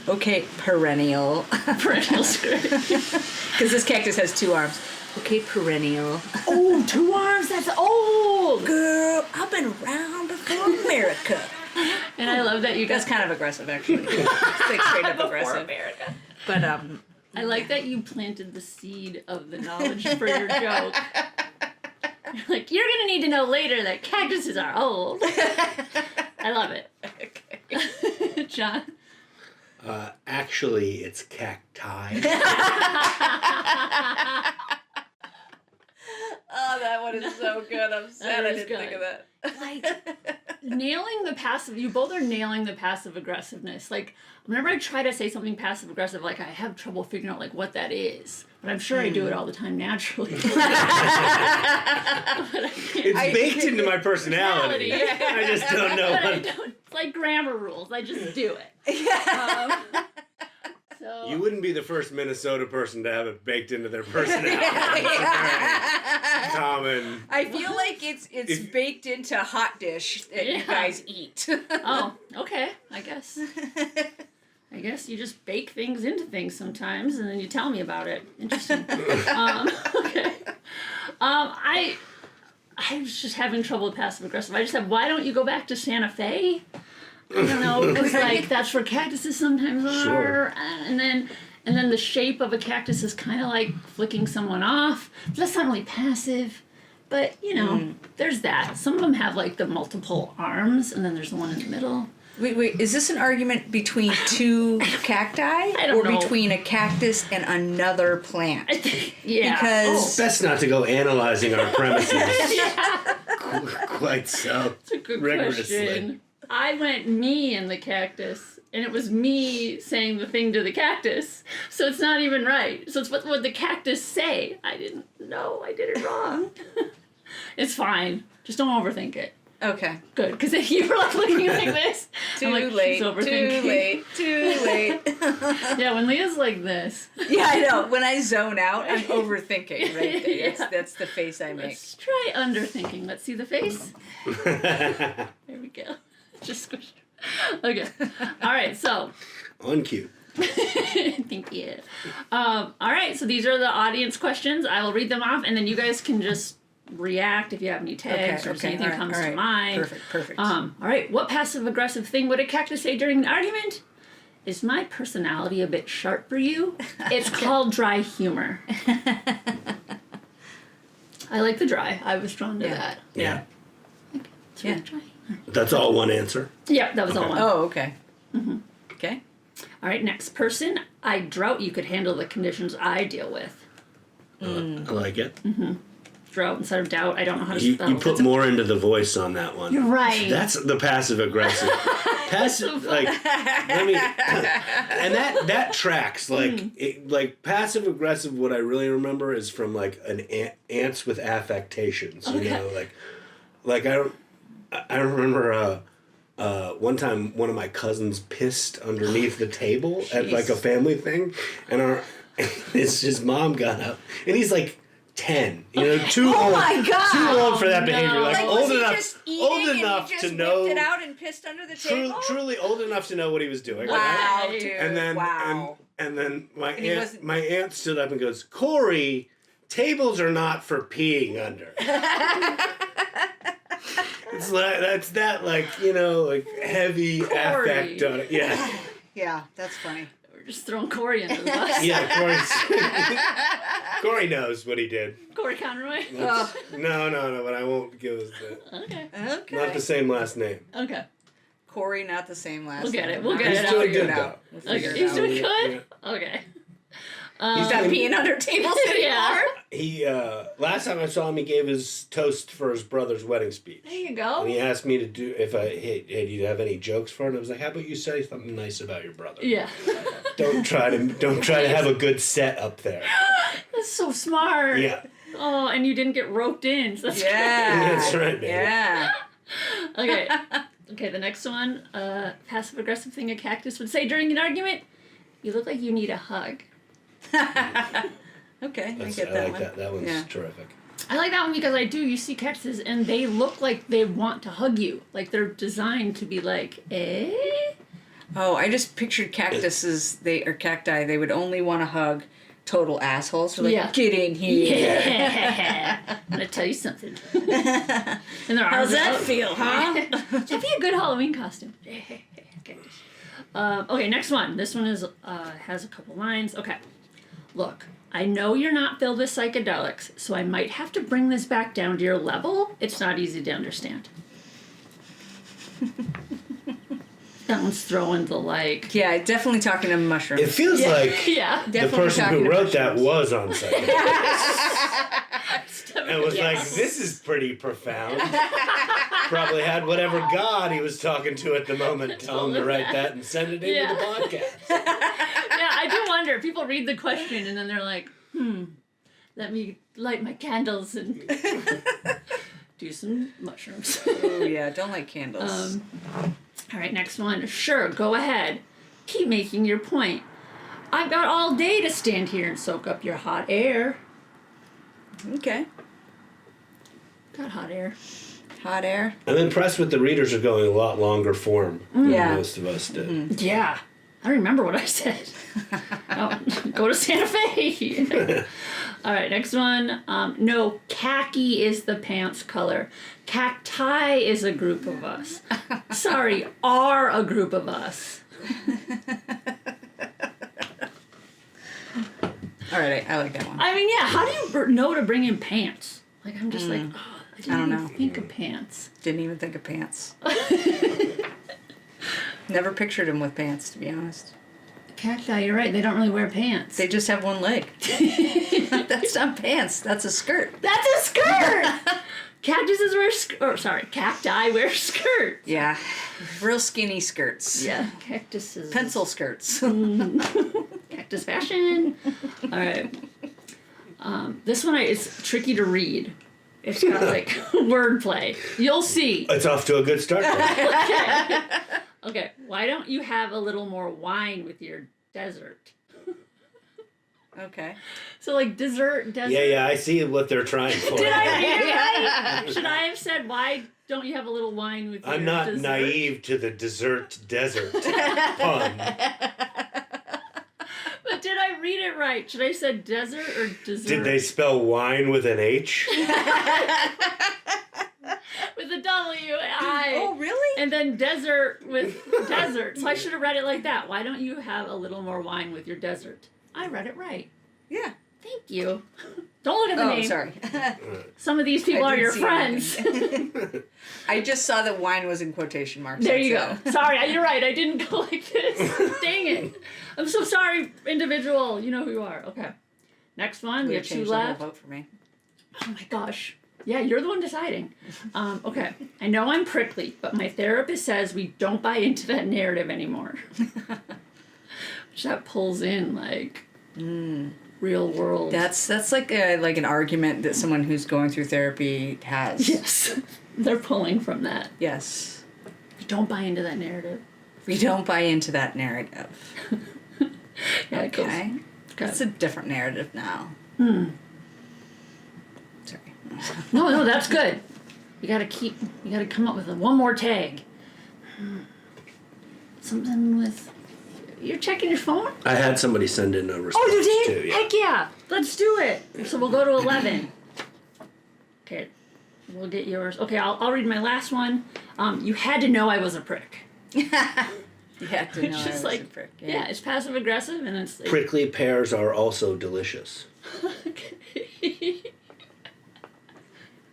Speaker 3: Okay, perennial.
Speaker 1: Perennial skirt.
Speaker 3: Because this cactus has 2 arms. Okay, perennial.
Speaker 1: Oh, 2 arms? That's old!
Speaker 3: Girl, I've been around before America.
Speaker 1: And I love that you guys...
Speaker 3: That's kind of aggressive, actually. It's like straight up aggressive.
Speaker 1: America.
Speaker 3: But,
Speaker 1: I like that you planted the seed of the knowledge for your joke. You're like, you're gonna need to know later that cactuses are old. I love it. Okay. John?
Speaker 2: Actually, it's cacti.
Speaker 3: Oh, that one is so good. I'm sad I
Speaker 1: is
Speaker 3: didn't
Speaker 1: good.
Speaker 3: think of that.
Speaker 1: Like, nailing the passive, you both are nailing the passive aggressiveness. Like, whenever I try to say something passive aggressive, like, I have trouble figuring out, like, what that is. But I'm sure I do it all the time naturally.
Speaker 2: It's baked into my personality.
Speaker 1: Yeah.
Speaker 2: I just don't know.
Speaker 1: It's like grammar rules. I just do it. So
Speaker 2: You wouldn't be the first Minnesota person to have it baked into their personality. It's very common.
Speaker 3: I feel like it's baked into hot dish that you guys eat.
Speaker 1: Oh, okay. I guess you just bake things into things sometimes, and then you tell me about it. Interesting. Okay. I was just having trouble with passive aggressive. I just said, why don't you go back to Santa Fe? I don't know. It was like that's where cactuses sometimes are,
Speaker 2: Sure.
Speaker 1: and then the shape of a cactus is kind of like flicking someone off. That's not really passive, but there's that. Some of them have like the multiple arms, and then there's the one in the middle.
Speaker 3: Wait, is this an argument between 2 cacti?
Speaker 1: I don't know.
Speaker 3: Between a cactus and another plant?
Speaker 1: Yeah.
Speaker 3: Because...
Speaker 2: Best not to go analyzing our premises quite so
Speaker 1: That's a good
Speaker 2: rigorously.
Speaker 1: question. I went me and the cactus, and it was me saying the thing to the cactus, so it's not even right. So it's what would the cactus say? I didn't know. I did it wrong. It's fine. Just don't overthink it.
Speaker 3: Okay.
Speaker 1: Good, because if you were like looking like this,
Speaker 3: Too
Speaker 1: I'm like,
Speaker 3: late,
Speaker 1: she's overthinking.
Speaker 3: too late.
Speaker 1: Yeah, when Leah's like this.
Speaker 3: Yeah, I know. When I zone out, I'm overthinking right there.
Speaker 1: Yeah.
Speaker 3: That's the face I make.
Speaker 1: Let's try underthinking. Let's see the face. There we go. Just squish. Okay. All right, so.
Speaker 2: On cue.
Speaker 1: Thank you. All right, so these are the audience questions. I will read them off, and then you guys can just react if you have any tags or if anything comes to mind.
Speaker 3: Perfect.
Speaker 1: All right, what passive-aggressive thing would a cactus say during an argument? Is my personality a bit sharp for you? It's called dry humor. I like the dry. I was drawn to that.
Speaker 2: Yeah.
Speaker 1: It's really dry humor.
Speaker 2: That's all one answer.
Speaker 1: Yeah, that was all one.
Speaker 3: Oh, okay. Mm-hmm. Okay.
Speaker 1: All right, next person. I drought you could handle the conditions I deal with.
Speaker 2: I like it.
Speaker 1: Mm-hmm. Drought instead of doubt. I don't know how to spell.
Speaker 2: You put more into the voice on that one.
Speaker 1: You're right.
Speaker 2: That's the passive aggressive. Passive, like, let me, and that tracks. Like passive aggressive. What I really remember is from like an ants with affectations.
Speaker 1: Okay.
Speaker 2: You know, like I remember one time one of my cousins pissed underneath the table at like a family thing, and his mom got up, and he's like 10, too old.
Speaker 3: My God.
Speaker 2: Too old for that behavior. Like
Speaker 3: was
Speaker 2: old
Speaker 3: he
Speaker 2: enough,
Speaker 3: just eating
Speaker 2: old enough
Speaker 3: and he
Speaker 2: to
Speaker 3: just
Speaker 2: know.
Speaker 3: whipped it out and pissed under the table?
Speaker 2: Truly old enough to know what he was doing.
Speaker 3: Wow,
Speaker 2: right?
Speaker 3: dude.
Speaker 2: And then
Speaker 3: wow.
Speaker 2: and then
Speaker 3: he wasn't-
Speaker 2: my aunt stood up and goes, "Corey, tables are not for peeing under." It's like that's that like heavy
Speaker 1: Corey.
Speaker 2: affect on it. Yeah.
Speaker 3: Yeah, that's funny.
Speaker 1: We're just throwing Corey under the bus.
Speaker 2: Yeah, Corey knows what he did.
Speaker 1: Corey Conroy.
Speaker 3: Oh.
Speaker 2: No, but I won't give us the
Speaker 1: Okay.
Speaker 3: Okay.
Speaker 2: not the same last name.
Speaker 1: Okay.
Speaker 3: Corey, not the same last
Speaker 1: We'll get
Speaker 3: name.
Speaker 1: it, we'll get
Speaker 2: He's
Speaker 1: it.
Speaker 2: doing
Speaker 3: Figure
Speaker 2: good
Speaker 3: it
Speaker 2: though.
Speaker 3: out. We'll
Speaker 1: Okay.
Speaker 3: figure it
Speaker 1: He's
Speaker 3: out.
Speaker 1: doing good?
Speaker 2: Yeah.
Speaker 1: Okay.
Speaker 3: He's not peeing under tables
Speaker 1: Yeah.
Speaker 3: anymore.
Speaker 2: He last time I saw him, he gave his toast for his brother's wedding speech.
Speaker 1: There you go.
Speaker 2: And he asked me to do hey, do you have any jokes for it? And I was like, how about you say something nice about your brother?
Speaker 1: Yeah.
Speaker 2: Don't try to have a good set up there.
Speaker 1: That's so smart.
Speaker 2: Yeah.
Speaker 1: Oh, and you didn't get roped in. So that's
Speaker 3: Yeah.
Speaker 2: That's right, baby.
Speaker 3: Yeah.
Speaker 1: great. Okay. Okay, the next one. Passive aggressive thing a cactus would say during an argument. You look like you need a hug.
Speaker 3: Okay, I
Speaker 2: That's,
Speaker 3: get
Speaker 2: I
Speaker 3: that
Speaker 2: like
Speaker 3: one.
Speaker 2: that. That one's
Speaker 3: Yeah.
Speaker 2: terrific.
Speaker 1: I like that one because you see cactuses and they look like they want to hug you. Like they're designed to be like, eh?
Speaker 3: Oh, I just pictured cactuses, or cacti, they would only want to hug total assholes. So like,
Speaker 1: Yeah.
Speaker 3: get in here.
Speaker 1: Yeah. I'm gonna tell you something. And their
Speaker 3: How's
Speaker 1: arms are
Speaker 3: that
Speaker 1: out.
Speaker 3: feel, huh?
Speaker 1: That'd be a good Halloween costume. Okay. Okay, next one. This one is has a couple lines. Okay. Look, I know you're not filled with psychedelics, so I might have to bring this back down to your level. It's not easy to understand. That one's throwing the like.
Speaker 3: Yeah, definitely talking to mushrooms.
Speaker 2: It feels like
Speaker 1: Yeah.
Speaker 2: the
Speaker 3: Definitely
Speaker 2: person
Speaker 3: talking
Speaker 2: who
Speaker 3: to
Speaker 2: wrote that
Speaker 3: mushrooms.
Speaker 2: was on psychedelics. And was like,
Speaker 1: Yes.
Speaker 2: this is pretty profound. Probably had whatever God he was talking to at the moment tell him to write that and send it into
Speaker 1: Yeah.
Speaker 2: the podcast.
Speaker 1: Yeah, I do wonder. People read the question and then they're like, let me light my candles and do some mushrooms.
Speaker 3: Oh, yeah, don't like candles.
Speaker 1: All right, next one. Sure, go ahead. Keep making your point. I've got all day to stand here and soak up your hot air.
Speaker 3: Okay.
Speaker 1: Got hot air.
Speaker 3: Hot air.
Speaker 2: I'm impressed with the readers are going a lot longer form than
Speaker 3: Yeah.
Speaker 2: most of us did.
Speaker 1: Yeah. I remember what I said. Oh, go to Santa Fe. All right, next one. No, khaki is the pants color. Cacti is a group of us. Sorry, are a group of us.
Speaker 3: All right, I like that one.
Speaker 1: I mean, yeah, how do you know to bring in pants? Like, I'm just like, oh, I didn't
Speaker 3: don't
Speaker 1: even
Speaker 3: know.
Speaker 1: think of pants.
Speaker 3: Didn't even think of pants. Never pictured him with pants, to be honest.
Speaker 1: Cacti, you're right, they don't really wear pants.
Speaker 3: They just have one leg. That's not pants. That's a skirt.
Speaker 1: That's a skirt! Cactuses wear cacti wear skirts.
Speaker 3: Yeah, real skinny skirts.
Speaker 1: Yeah, cactuses.
Speaker 3: Pencil skirts.
Speaker 1: Cactus fashion. All right. This one is tricky to read. It's got like wordplay. You'll see.
Speaker 2: It's off to a good start.
Speaker 1: Okay. Okay. Why don't you have a little more wine with your dessert?
Speaker 3: Okay.
Speaker 1: So like dessert, desert.
Speaker 2: Yeah, I see what they're trying for.
Speaker 1: Did I read it right? Should I have said why don't you have a little wine with your
Speaker 2: I'm not
Speaker 1: dessert?
Speaker 2: naive to the dessert desert pun.
Speaker 1: But did I read it right? Should I have said desert or dessert?
Speaker 2: Did they spell wine with an H?
Speaker 1: With a W-I.
Speaker 3: Oh, really?
Speaker 1: And then desert with desert. So I should have read it like that. Why don't you have a little more wine with your dessert? I read it right.
Speaker 3: Yeah.
Speaker 1: Thank you. Don't look at the
Speaker 3: Oh,
Speaker 1: name.
Speaker 3: sorry.
Speaker 1: Some of these people
Speaker 3: I
Speaker 1: are
Speaker 3: didn't
Speaker 1: your
Speaker 3: see
Speaker 1: friends.
Speaker 3: anything. I just saw that wine was in quotation marks.
Speaker 1: There you
Speaker 3: That's
Speaker 1: go. Sorry, you're right. I didn't go like this. Dang it. I'm so sorry, individual. You know who you are. Okay. Next one. We have two left.
Speaker 3: Vote for me.
Speaker 1: Oh my gosh. Yeah, you're the one deciding. Okay. I know I'm prickly, but my therapist says we don't buy into that narrative anymore. Which that pulls in like real world.
Speaker 3: That's like an argument that someone who's going through therapy has.
Speaker 1: Yes. They're pulling from that.
Speaker 3: Yes.
Speaker 1: Don't buy into that narrative.
Speaker 3: We don't buy into that narrative.
Speaker 1: Yeah, it goes-
Speaker 3: Okay.
Speaker 1: Okay.
Speaker 3: That's a different narrative now. Sorry.
Speaker 1: No, that's good. You gotta come up with one more tag. Something with, you're checking your phone?
Speaker 2: I had somebody send in a response.
Speaker 1: Oh, you did?
Speaker 2: Too, yeah.
Speaker 1: Heck yeah. Let's do it. So we'll go to 11. Okay. We'll get yours. Okay, I'll read my last one. You had to know I was a prick.
Speaker 3: You had to know
Speaker 1: It's
Speaker 3: I
Speaker 1: just
Speaker 3: was
Speaker 1: like,
Speaker 3: a prick.
Speaker 1: yeah, it's passive aggressive and it's like,
Speaker 2: Prickly pears are also delicious.
Speaker 1: okay.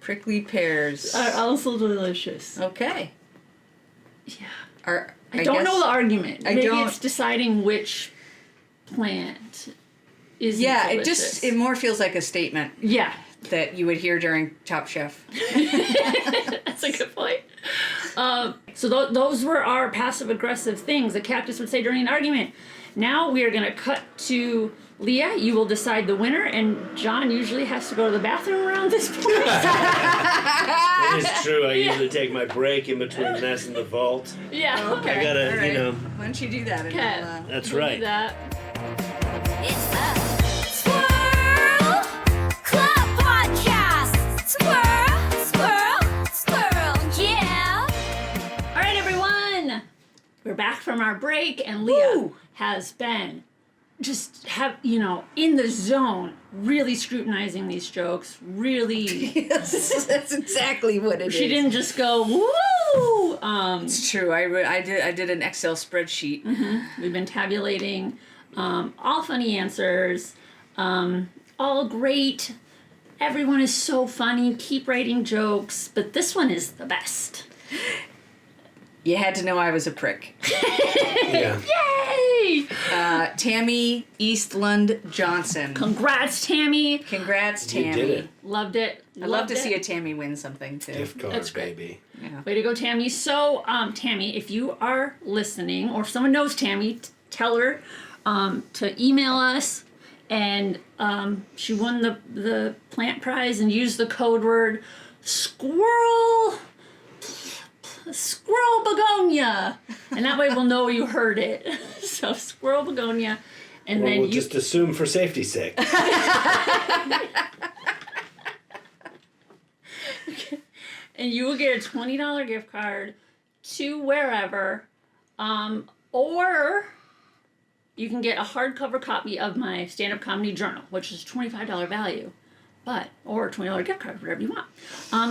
Speaker 3: Prickly pears.
Speaker 1: Are also delicious.
Speaker 3: Okay.
Speaker 1: Yeah.
Speaker 3: I
Speaker 1: don't
Speaker 3: guess-
Speaker 1: know the argument.
Speaker 3: I
Speaker 1: Maybe
Speaker 3: don't-
Speaker 1: it's deciding which plant is
Speaker 3: Yeah,
Speaker 1: delicious.
Speaker 3: it more feels like a statement
Speaker 1: Yeah.
Speaker 3: that you would hear during Top Chef.
Speaker 1: That's a good point. So those were our passive-aggressive things that Cactus would say during an argument. Now we are going to cut to Leah. You will decide the winner, and John usually has to go to the bathroom around this point.
Speaker 2: It is true. I usually take my break in between this and the vault.
Speaker 1: Yeah.
Speaker 3: Okay.
Speaker 2: I gotta,
Speaker 3: all right.
Speaker 2: you know.
Speaker 3: Why don't you do that? And
Speaker 1: Okay.
Speaker 3: I'll,
Speaker 2: That's
Speaker 1: We'll do
Speaker 2: right.
Speaker 1: that.
Speaker 4: It's the Squirrel Club Podcast. Squirrel, yeah.
Speaker 1: All right, everyone. We're back from our break, and Leah
Speaker 3: Woo.
Speaker 1: has been in the zone, really scrutinizing these jokes, really.
Speaker 3: Yes, that's exactly what it is.
Speaker 1: She didn't just go, woo!
Speaker 3: It's true. I did an Excel spreadsheet.
Speaker 1: We've been tabulating all funny answers, all great. Everyone is so funny. Keep writing jokes, but this one is the best.
Speaker 3: You had to know I was a prick.
Speaker 2: Yeah.
Speaker 1: Yay!
Speaker 3: Tammy Eastland Johnson.
Speaker 1: Congrats, Tammy.
Speaker 3: Congrats, Tammy.
Speaker 2: You did it.
Speaker 1: Loved it.
Speaker 3: I'd love to see a Tammy win something too.
Speaker 2: Gift card,
Speaker 1: That's great.
Speaker 2: baby.
Speaker 3: Yeah.
Speaker 1: Way to go, Tammy. So, Tammy, if you are listening, or if someone knows Tammy, tell her to email us. And she won the plant prize and used the code word Squirrel begonia, and that way we'll know you heard it. So Squirrel begonia, and
Speaker 2: Or
Speaker 1: then
Speaker 2: we'll
Speaker 1: you
Speaker 2: just assume for safety's sake.
Speaker 1: and you will get a $20 gift card to wherever, or you can get a hardcover copy of my stand-up comedy journal, which is $25 value. Or a $20 gift card, whatever you want.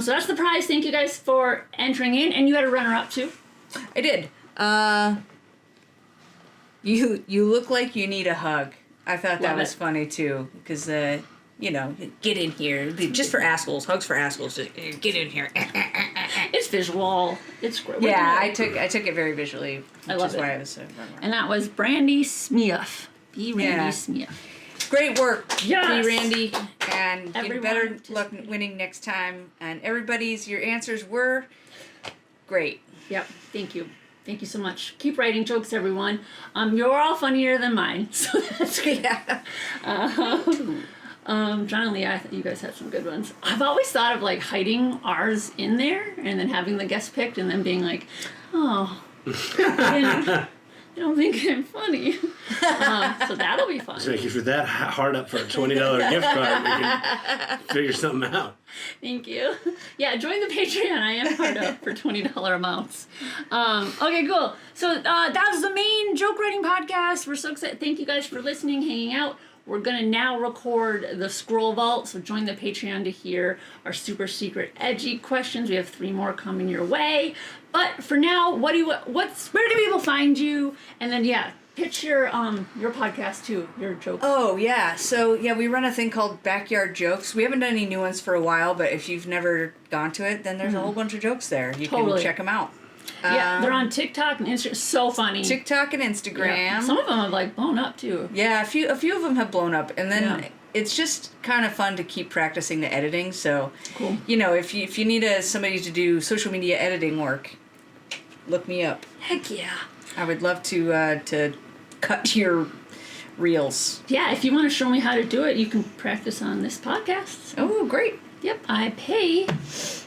Speaker 1: So that's the prize. Thank you guys for entering in, and you had a runner-up too.
Speaker 3: I did. You look like you need a hug. I thought that
Speaker 1: Love
Speaker 3: was
Speaker 1: it.
Speaker 3: funny too, because get in here. Just for assholes, hugs for assholes. Just get in here.
Speaker 1: It's visual. It's great.
Speaker 3: Yeah, I took it very visually, which
Speaker 1: love
Speaker 3: is
Speaker 1: it.
Speaker 3: why I was so.
Speaker 1: And that was Brandy Smith. B. Randy
Speaker 3: Yeah.
Speaker 1: Smith.
Speaker 3: Great work,
Speaker 1: Yes!
Speaker 3: B. Randy, and get
Speaker 1: Everyone
Speaker 3: better
Speaker 1: just-
Speaker 3: luck winning next time. And your answers were great.
Speaker 1: Yep. Thank you. Thank you so much. Keep writing jokes, everyone. You're all funnier than mine, so that's great.
Speaker 3: Yeah.
Speaker 1: John and Leah, I thought you guys had some good ones. I've always thought of like hiding ours in there and then having the guest picked and then being like, oh, I don't think I'm funny. So that'll be fun.
Speaker 2: So if you're that hard up for a $20 gift card, we can figure something out.
Speaker 1: Thank you. Yeah, join the Patreon. I am hard up for $20 amounts. Okay, cool. So that was the main joke writing podcast. We're so excited. Thank you guys for listening, hanging out. We're going to now record the Squirrel Vault, so join the Patreon to hear our super secret edgy questions. We have 3 more coming your way. But for now, where do people find you? And then, pitch your podcast too, your jokes.
Speaker 3: Oh, yeah. So, we run a thing called Backyard Jokes. We haven't done any new ones for a while, but if you've never gone to it, then there's a whole bunch of jokes there. You
Speaker 1: Totally.
Speaker 3: can check them out.
Speaker 1: Yeah, they're on TikTok and Instagram. So funny.
Speaker 3: TikTok and Instagram.
Speaker 1: Yeah. Some of them have like blown up too.
Speaker 3: Yeah, a few of them have blown up, and then
Speaker 1: Yeah.
Speaker 3: it's just kind of fun to keep practicing the editing. So,
Speaker 1: Cool.
Speaker 3: if you need somebody to do social media editing work, look me up.
Speaker 1: Heck yeah.
Speaker 3: I would love to cut your reels.
Speaker 1: Yeah, if you want to show me how to do it, you can practice on this podcast.
Speaker 3: Oh, great!
Speaker 1: Yep, I pay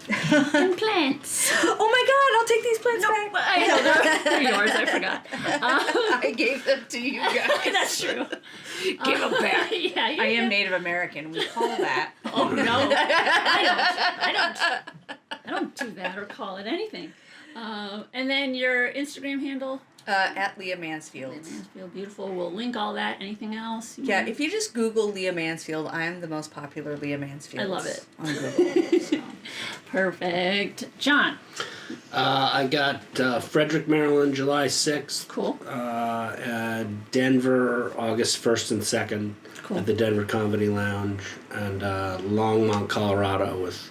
Speaker 1: and plants.
Speaker 3: Oh my God! I'll take these plants back.
Speaker 1: I know they're yours. I forgot.
Speaker 3: I gave them to you guys.
Speaker 1: That's true.
Speaker 3: Give them back.
Speaker 1: Yeah,
Speaker 3: I am Native American. We call that.
Speaker 1: Oh no, I don't do that or call it anything. And then your Instagram handle.
Speaker 3: At Leah Mansfield.
Speaker 1: Leah Mansfield, beautiful. We'll link all that. Anything else?
Speaker 3: Yeah, if you just Google Leah Mansfield, I am the most popular Leah Mansfield.
Speaker 1: I love it.
Speaker 3: On Google. So.
Speaker 1: Perfect. John.
Speaker 2: I got Frederick, Maryland, July 6th.
Speaker 1: Cool.
Speaker 2: Denver, August 1st and 2nd
Speaker 1: Cool.
Speaker 2: at the Denver Comedy Lounge. And Longmont, Colorado with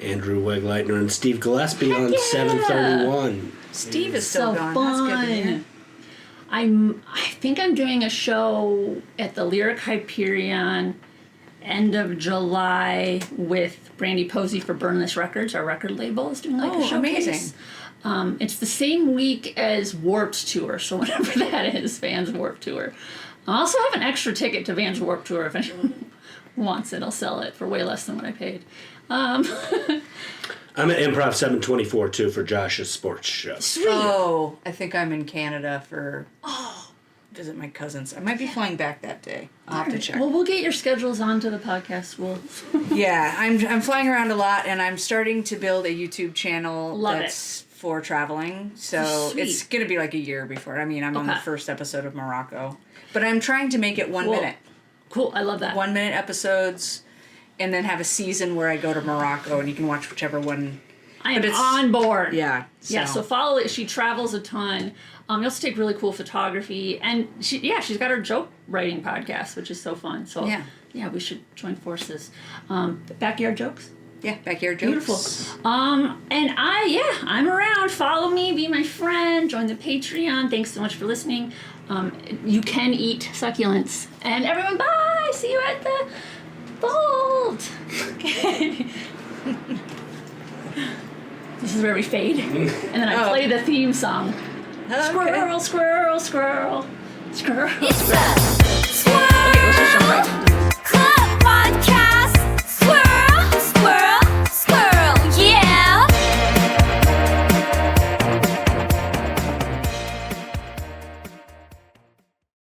Speaker 2: Andrew Wegleitner and Steve Gillespie on
Speaker 1: yeah!
Speaker 2: 7/31.
Speaker 3: Steve is still
Speaker 1: So
Speaker 3: gone.
Speaker 1: fun.
Speaker 3: That's good to hear.
Speaker 1: I think I'm doing a show at the Lyric Hyperion end of July with Brandy Posey for Burnless Records. Our record label is doing like a showcase.
Speaker 3: Amazing.
Speaker 1: It's the same week as Warped Tour, so whatever that is, Vans Warped Tour. I also have an extra ticket to Vans Warped Tour if anyone wants it. I'll sell it for way less than what I paid.
Speaker 2: I'm at Improv 724 too for Josh's sports show.
Speaker 1: Sweet.
Speaker 3: Oh, I think I'm in Canada for visit my cousins. I might be flying back that day. I'll have to check.
Speaker 1: Well, we'll get your schedules onto the podcast.
Speaker 3: Yeah, I'm flying around a lot, and I'm starting to build a YouTube channel
Speaker 1: Love
Speaker 3: that's for traveling. So
Speaker 1: Sweet.
Speaker 3: it's gonna be like a year before. I mean, I'm on the
Speaker 1: Okay.
Speaker 3: first episode of Morocco, but I'm trying to make it 1
Speaker 1: Cool.
Speaker 3: minute.
Speaker 1: Cool. I love that.
Speaker 3: 1 minute episodes, and then have a season where I go to Morocco, and you can watch whichever one.
Speaker 1: I am
Speaker 3: but it's-
Speaker 1: on board.
Speaker 3: Yeah.
Speaker 1: Yeah, so follow it. She travels a ton. You also take really cool photography, and she's got her joke writing podcast, which is so fun. So
Speaker 3: Yeah.
Speaker 1: we should join forces. Backyard jokes.
Speaker 3: Yeah, backyard jokes.
Speaker 1: Beautiful. And I'm around. Follow me, be my friend, join the Patreon. Thanks so much for listening. You can eat succulents. And everyone, bye. See you at the vault. Okay. This is where we fade. And then I play the theme song.
Speaker 3: Okay.
Speaker 1: Squirrel, squirrel, squirrel, squirrel.
Speaker 4: It's the